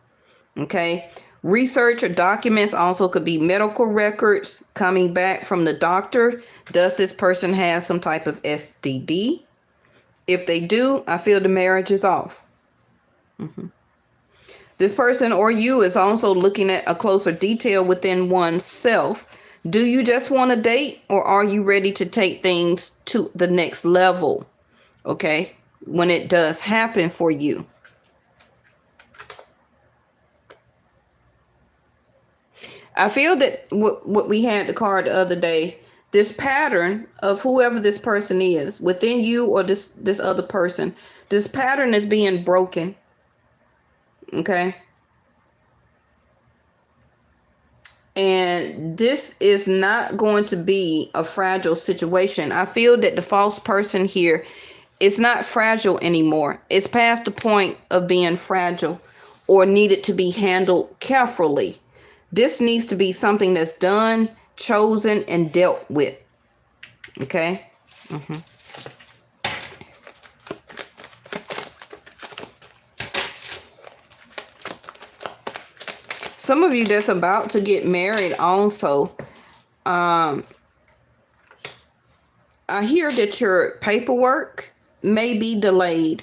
Okay. Research or documents also could be medical records coming back from the doctor. Does this person have some type of STD? If they do, I feel the marriage is off. This person or you is also looking at a closer detail within oneself. Do you just want to date, or are you ready to take things to the next level? Okay, when it does happen for you. I feel that what we had the card the other day, this pattern of whoever this person is within you or this other person, this pattern is being broken. Okay. And this is not going to be a fragile situation. I feel that the false person here is not fragile anymore. It's past the point of being fragile or needed to be handled carefully. This needs to be something that's done, chosen, and dealt with. Okay? Some of you that's about to get married also, I hear that your paperwork may be delayed.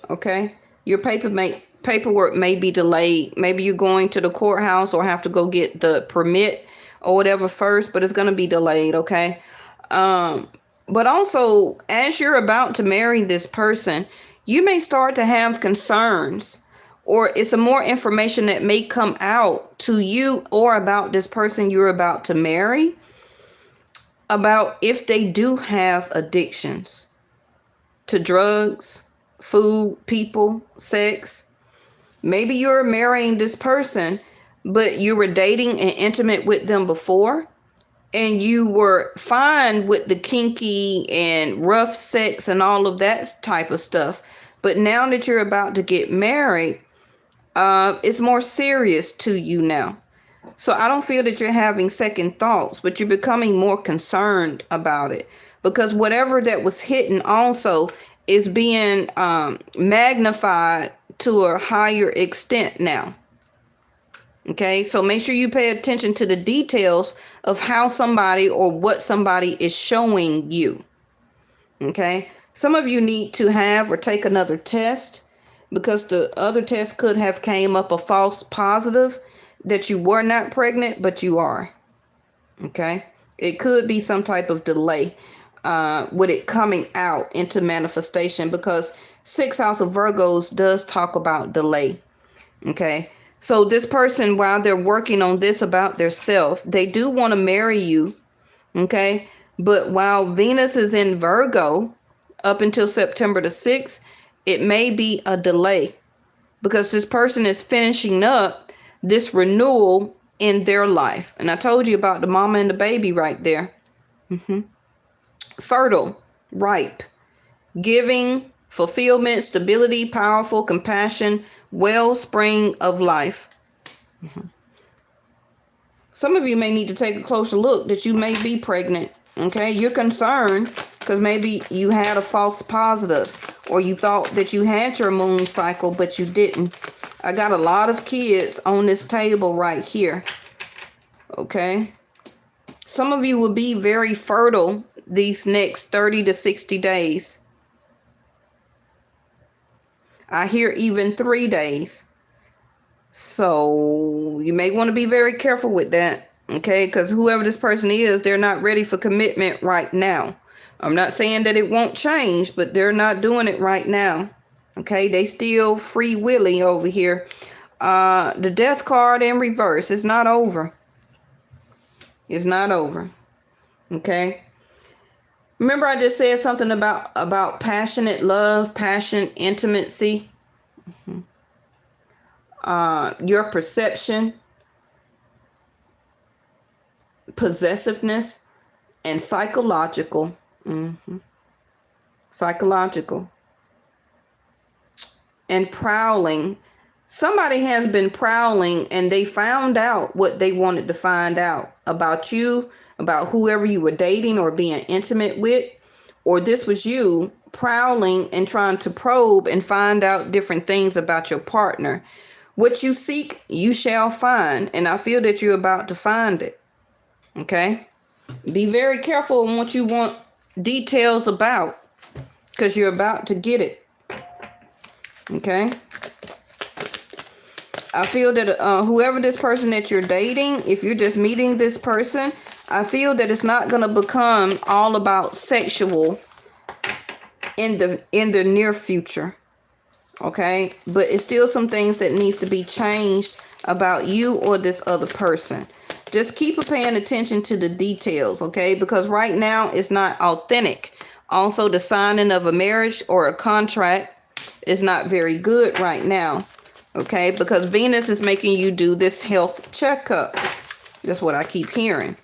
Okay? Your paperwork may be delayed. Maybe you're going to the courthouse or have to go get the permit or whatever first, but it's going to be delayed. Okay? But also, as you're about to marry this person, you may start to have concerns, or it's some more information that may come out to you or about this person you're about to marry, about if they do have addictions to drugs, food, people, sex. Maybe you're marrying this person, but you were dating and intimate with them before, and you were fine with the kinky and rough sex and all of that type of stuff. But now that you're about to get married, it's more serious to you now. So I don't feel that you're having second thoughts, but you're becoming more concerned about it, because whatever that was hidden also is being magnified to a higher extent now. Okay, so make sure you pay attention to the details of how somebody or what somebody is showing you. Okay, some of you need to have or take another test, because the other test could have came up a false positive that you were not pregnant, but you are. Okay, it could be some type of delay with it coming out into manifestation, because 6th house of Virgos does talk about delay. Okay, so this person, while they're working on this about their self, they do want to marry you. Okay, but while Venus is in Virgo up until September the 6th, it may be a delay, because this person is finishing up this renewal in their life. And I told you about the mama and the baby right there. Fertile, ripe, giving, fulfillment, stability, powerful, compassion, wellspring of life. Some of you may need to take a closer look that you may be pregnant. Okay, you're concerned because maybe you had a false positive, or you thought that you had your moon cycle, but you didn't. I got a lot of kids on this table right here. Okay, some of you will be very fertile these next 30 to 60 days. I hear even 3 days. So you may want to be very careful with that. Okay, because whoever this person is, they're not ready for commitment right now. I'm not saying that it won't change, but they're not doing it right now. Okay, they still free willy over here. The death card in reverse. It's not over. It's not over. Okay. Remember I just said something about passionate love, passion, intimacy. Your perception, possessiveness, and psychological. Psychological. And prowling. Somebody has been prowling, and they found out what they wanted to find out about you, about whoever you were dating or being intimate with, or this was you prowling and trying to probe and find out different things about your partner. What you seek, you shall find, and I feel that you're about to find it. Okay? Be very careful on what you want details about, because you're about to get it. Okay? I feel that whoever this person that you're dating, if you're just meeting this person, I feel that it's not going to become all about sexual in the near future. Okay? But it's still some things that needs to be changed about you or this other person. Just keep paying attention to the details, okay? Because right now it's not authentic. Also, the signing of a marriage or a contract is not very good right now. Okay, because Venus is making you do this health checkup. That's what I keep hearing.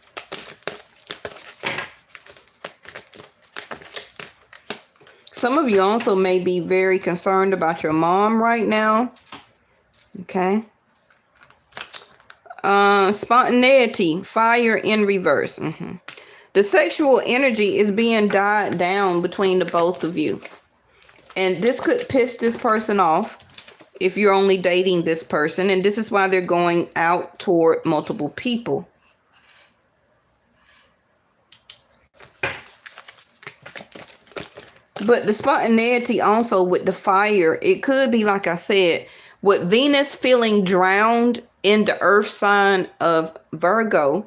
Some of you also may be very concerned about your mom right now. Okay. Spontaneity, fire in reverse. The sexual energy is being dialed down between the both of you. And this could piss this person off if you're only dating this person, and this is why they're going out toward multiple people. But the spontaneity also with the fire, it could be, like I said, with Venus feeling drowned in the earth sign of Virgo,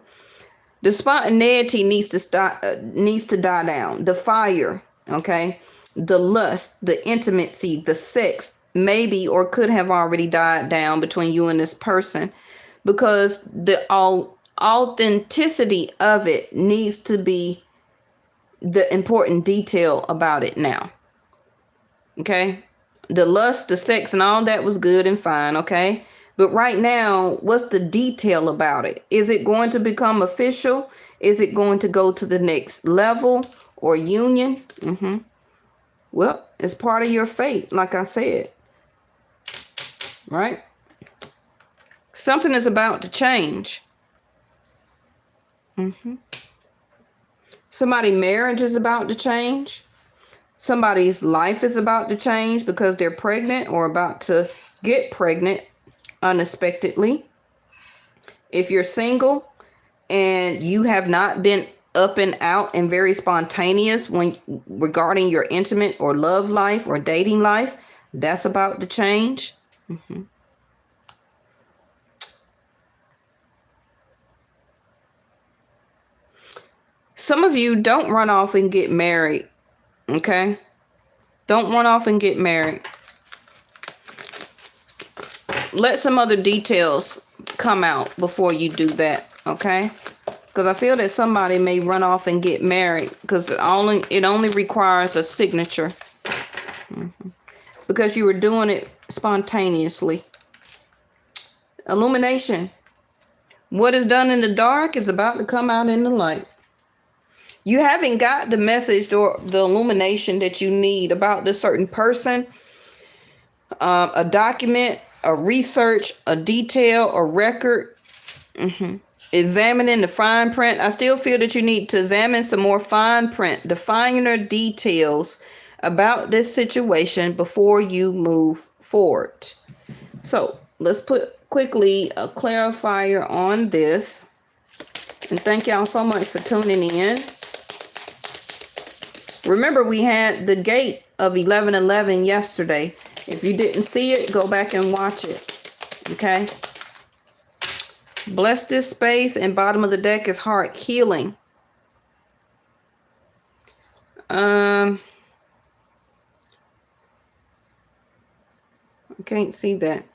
the spontaneity needs to die down. The fire, okay? The lust, the intimacy, the sex, maybe or could have already died down between you and this person, because the authenticity of it needs to be the important detail about it now. Okay? The lust, the sex, and all that was good and fine, okay? But right now, what's the detail about it? Is it going to become official? Is it going to go to the next level or union? Well, it's part of your fate, like I said. Right? Something is about to change. Somebody's marriage is about to change. Somebody's life is about to change because they're pregnant or about to get pregnant unexpectedly. If you're single and you have not been up and out and very spontaneous when regarding your intimate or love life or dating life, that's about to change. Some of you don't run off and get married. Okay? Don't run off and get married. Let some other details come out before you do that. Okay? Because I feel that somebody may run off and get married because it only requires a signature. Because you were doing it spontaneously. Illumination. What is done in the dark is about to come out in the light. You haven't got the message or the illumination that you need about this certain person, a document, a research, a detail, a record. Examining the fine print. I still feel that you need to examine some more fine print, the finer details about this situation before you move forward. So let's put quickly a clarifier on this. And thank y'all so much for tuning in. Remember, we had the gate of 11:11 yesterday. If you didn't see it, go back and watch it. Okay? Bless this space, and bottom of the deck is heart healing. I can't see that.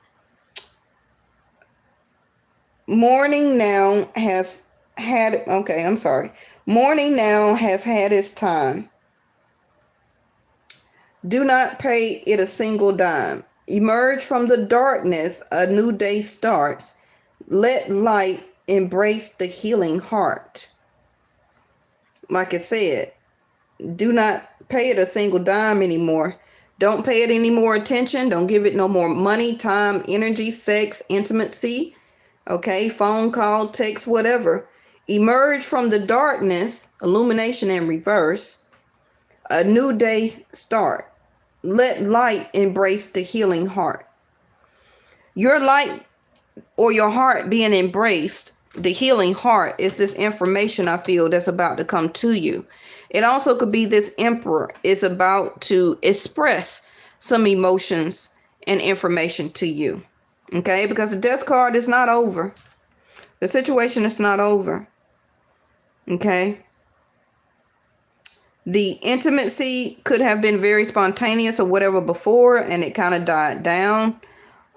Morning now has had, okay, I'm sorry. Morning now has had its time. Do not pay it a single dime. Emerge from the darkness, a new day starts. Let light embrace the healing heart. Like I said, do not pay it a single dime anymore. Don't pay it any more attention. Don't give it no more money, time, energy, sex, intimacy. Okay, phone call, text, whatever. Emerge from the darkness, illumination in reverse. A new day start. Let light embrace the healing heart. Your light or your heart being embraced, the healing heart, is this information I feel that's about to come to you. It also could be this emperor is about to express some emotions and information to you. Okay, because the death card is not over. The situation is not over. Okay. The intimacy could have been very spontaneous or whatever before, and it kind of died down.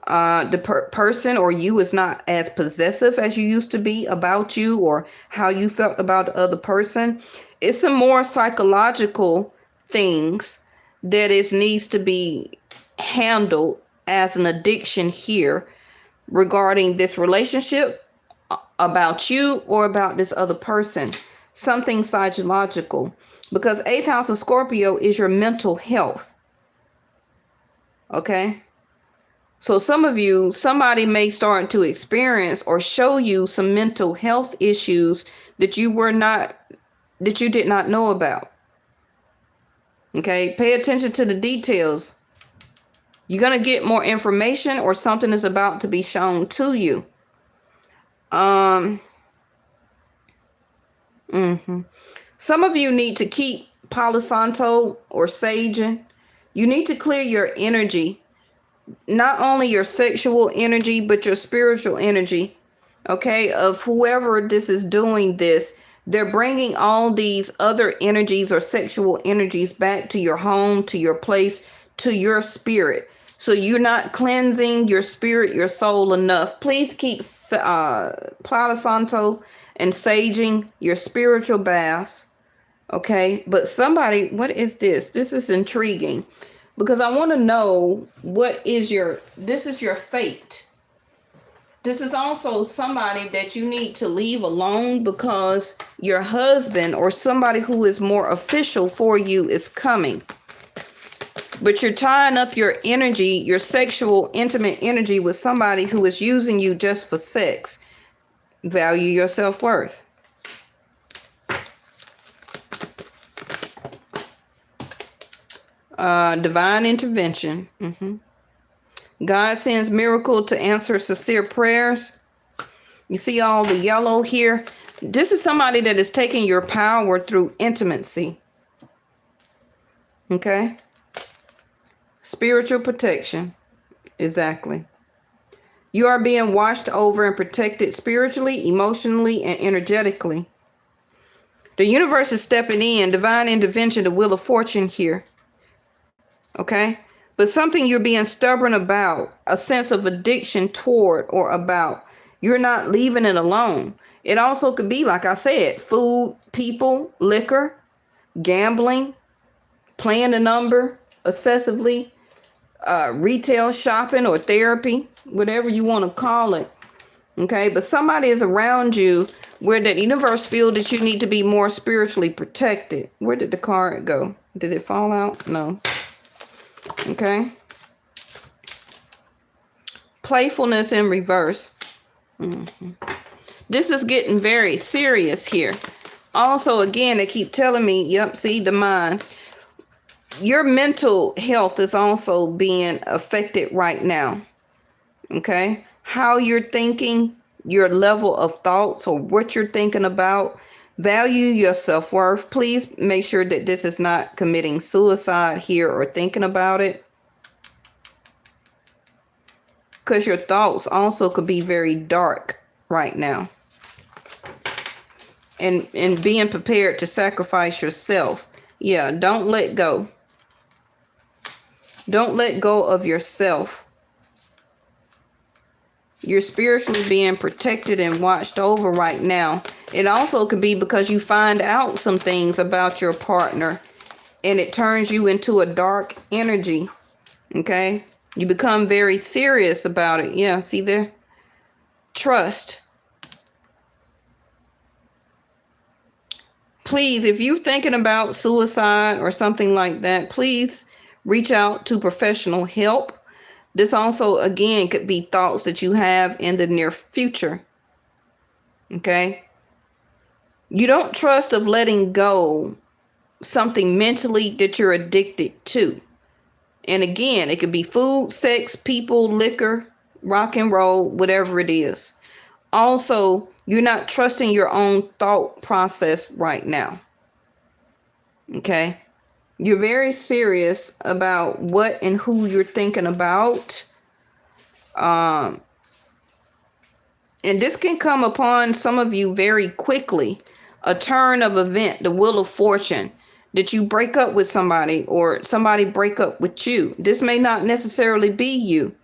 The person or you is not as possessive as you used to be about you or how you felt about the other person. It's some more psychological things that needs to be handled as an addiction here regarding this relationship, about you or about this other person. Something psychological. Because 8th house of Scorpio is your mental health. Okay? So some of you, somebody may start to experience or show you some mental health issues that you did not know about. Okay? Pay attention to the details. You're going to get more information or something is about to be shown to you. Some of you need to keep Palo Santo or saging. You need to clear your energy. Not only your sexual energy, but your spiritual energy. Okay, of whoever this is doing this. They're bringing all these other energies or sexual energies back to your home, to your place, to your spirit. So you're not cleansing your spirit, your soul enough. Please keep Palo Santo and saging your spiritual baths. Okay, but somebody, what is this? This is intriguing because I want to know this is your fate. This is also somebody that you need to leave alone because your husband or somebody who is more official for you is coming. But you're tying up your energy, your sexual, intimate energy with somebody who is using you just for sex. Value your self-worth. Divine intervention. God sends miracle to answer sincere prayers. You see all the yellow here? This is somebody that is taking your power through intimacy. Okay? Spiritual protection. Exactly. You are being watched over and protected spiritually, emotionally, and energetically. The universe is stepping in. Divine intervention, the wheel of fortune here. Okay? But something you're being stubborn about, a sense of addiction toward or about. You're not leaving it alone. It also could be, like I said, food, people, liquor, gambling, playing a number excessively, retail shopping or therapy, whatever you want to call it. Okay, but somebody is around you where the universe feels that you need to be more spiritually protected. Where did the card go? Did it fall out? No. Okay. Playfulness in reverse. This is getting very serious here. Also, again, they keep telling me, yep, see, the mind. Your mental health is also being affected right now. Okay? How you're thinking, your level of thoughts or what you're thinking about. Value your self-worth. Please make sure that this is not committing suicide here or thinking about it. Because your thoughts also could be very dark right now. And being prepared to sacrifice yourself. Yeah, don't let go. Don't let go of yourself. You're spiritually being protected and watched over right now. It also could be because you find out some things about your partner and it turns you into a dark energy. Okay? You become very serious about it. Yeah, see there? Trust. Please, if you're thinking about suicide or something like that, please reach out to professional help. This also, again, could be thoughts that you have in the near future. Okay? You don't trust of letting go something mentally that you're addicted to. And again, it could be food, sex, people, liquor, rock and roll, whatever it is. Also, you're not trusting your own thought process right now. Okay? You're very serious about what and who you're thinking about. And this can come upon some of you very quickly. A turn of event, the wheel of fortune, that you break up with somebody or somebody break up with you. This may not necessarily be you,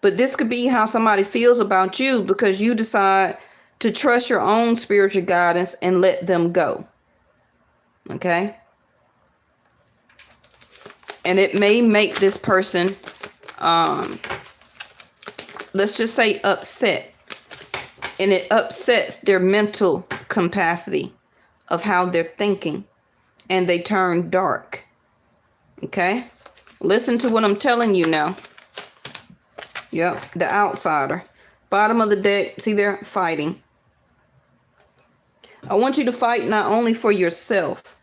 but this could be how somebody feels about you because you decide to trust your own spiritual guidance and let them go. Okay? And it may make this person, let's just say, upset. And it upsets their mental capacity of how they're thinking. And they turn dark. Okay? Listen to what I'm telling you now. Yep, the outsider. Bottom of the deck, see there, fighting. I want you to fight not only for yourself.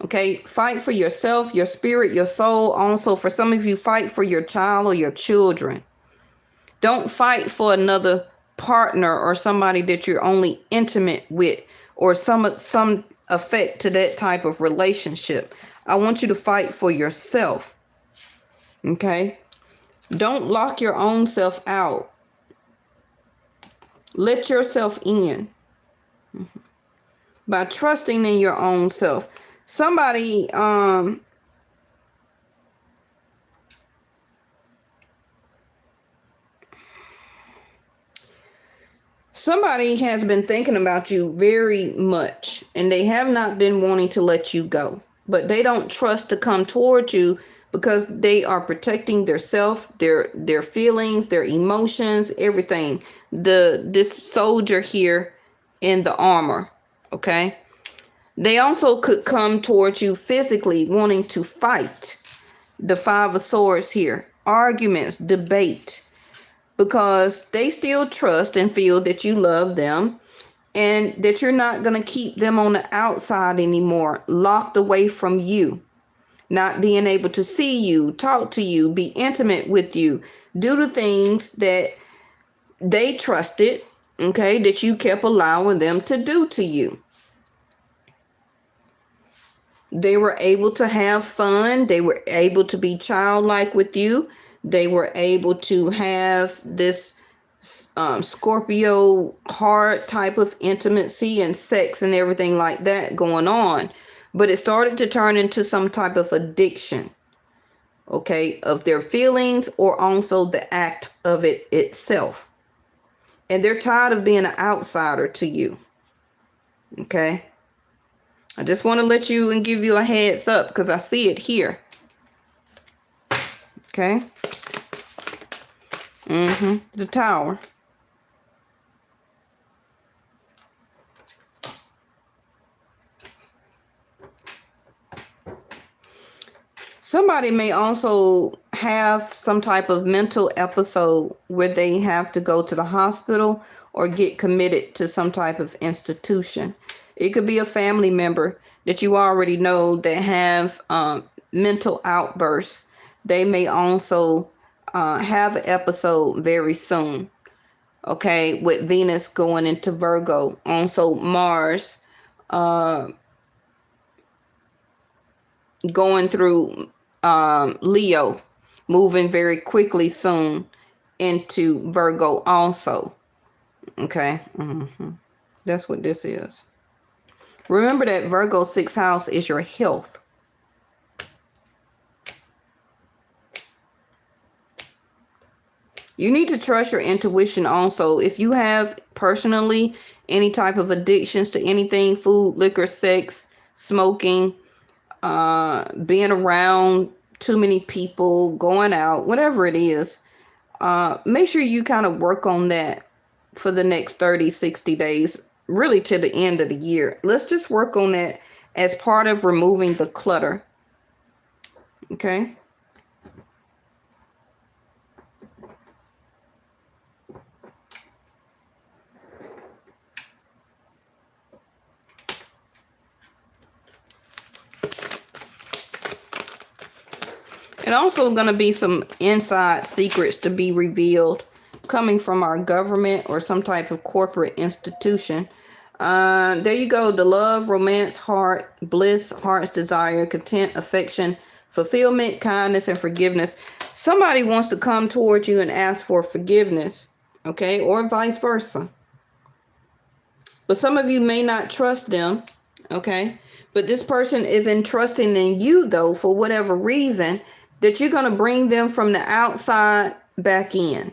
Okay, fight for yourself, your spirit, your soul. Also, for some of you, fight for your child or your children. Don't fight for another partner or somebody that you're only intimate with or some effect to that type of relationship. I want you to fight for yourself. Okay? Don't lock your own self out. Let yourself in by trusting in your own self. Somebody has been thinking about you very much, and they have not been wanting to let you go. But they don't trust to come toward you because they are protecting their self, their feelings, their emotions, everything. This soldier here in the armor, okay? They also could come towards you physically wanting to fight. the Five of Swords here. Arguments, debate, because they still trust and feel that you love them and that you're not going to keep them on the outside anymore, locked away from you, not being able to see you, talk to you, be intimate with you, do the things that they trusted, okay, that you kept allowing them to do to you. They were able to have fun. They were able to be childlike with you. They were able to have this Scorpio heart type of intimacy and sex and everything like that going on. But it started to turn into some type of addiction, okay, of their feelings or also the act of it itself. And they're tired of being an outsider to you, okay? I just want to let you and give you a heads up because I see it here. Okay. The Tower. Somebody may also have some type of mental episode where they have to go to the hospital or get committed to some type of institution. It could be a family member that you already know that have mental outbursts. They may also have an episode very soon. Okay, with Venus going into Virgo. Also Mars going through Leo, moving very quickly soon into Virgo also. Okay, that's what this is. Remember that Virgo 6th house is your health. You need to trust your intuition also. If you have personally any type of addictions to anything, food, liquor, sex, smoking, being around too many people, going out, whatever it is, make sure you kind of work on that for the next 30, 60 days, really to the end of the year. Let's just work on that as part of removing the clutter. Okay? And also going to be some inside secrets to be revealed coming from our government or some type of corporate institution. There you go. The love, romance, heart, bliss, heart's desire, content, affection, fulfillment, kindness, and forgiveness. Somebody wants to come towards you and ask for forgiveness, okay, or vice versa. But some of you may not trust them, okay, but this person is entrusting in you, though, for whatever reason, that you're going to bring them from the outside back in.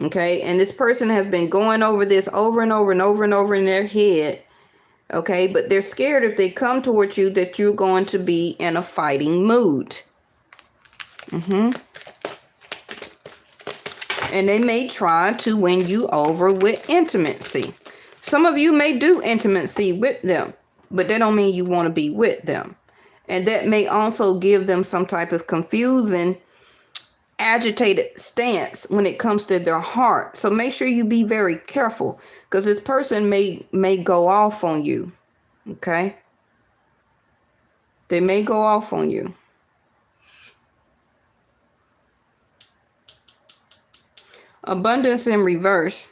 Okay, and this person has been going over this over and over and over and over in their head. Okay, but they're scared if they come towards you that you're going to be in a fighting mood. And they may try to win you over with intimacy. Some of you may do intimacy with them, but that don't mean you want to be with them. And that may also give them some type of confusing, agitated stance when it comes to their heart. So make sure you be very careful, because this person may go off on you. Okay? They may go off on you. Abundance in reverse.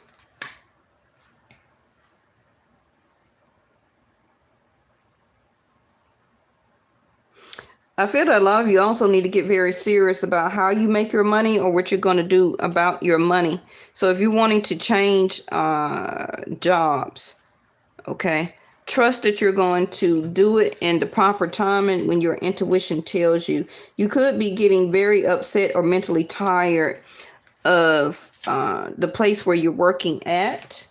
I feel that a lot of you also need to get very serious about how you make your money or what you're going to do about your money. So if you're wanting to change jobs, okay, trust that you're going to do it in the proper timing when your intuition tells you. You could be getting very upset or mentally tired of the place where you're working at,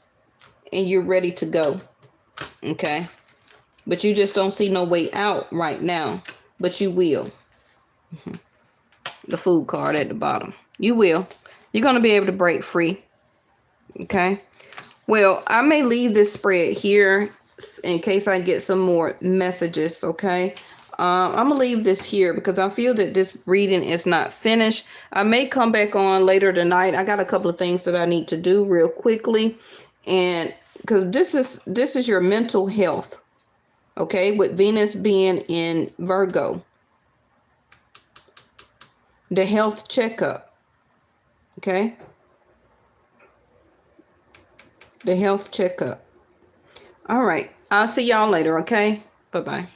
and you're ready to go, okay? But you just don't see no way out right now. But you will. The food card at the bottom. You will. You're going to be able to break free. Okay. Well, I may leave this spread here in case I get some more messages. Okay. I'm gonna leave this here because I feel that this reading is not finished. I may come back on later tonight. I got a couple of things that I need to do real quickly, and because this is your mental health, okay, with Venus being in Virgo, the health checkup, okay, the health checkup. All right, I'll see y'all later, okay? Bye bye.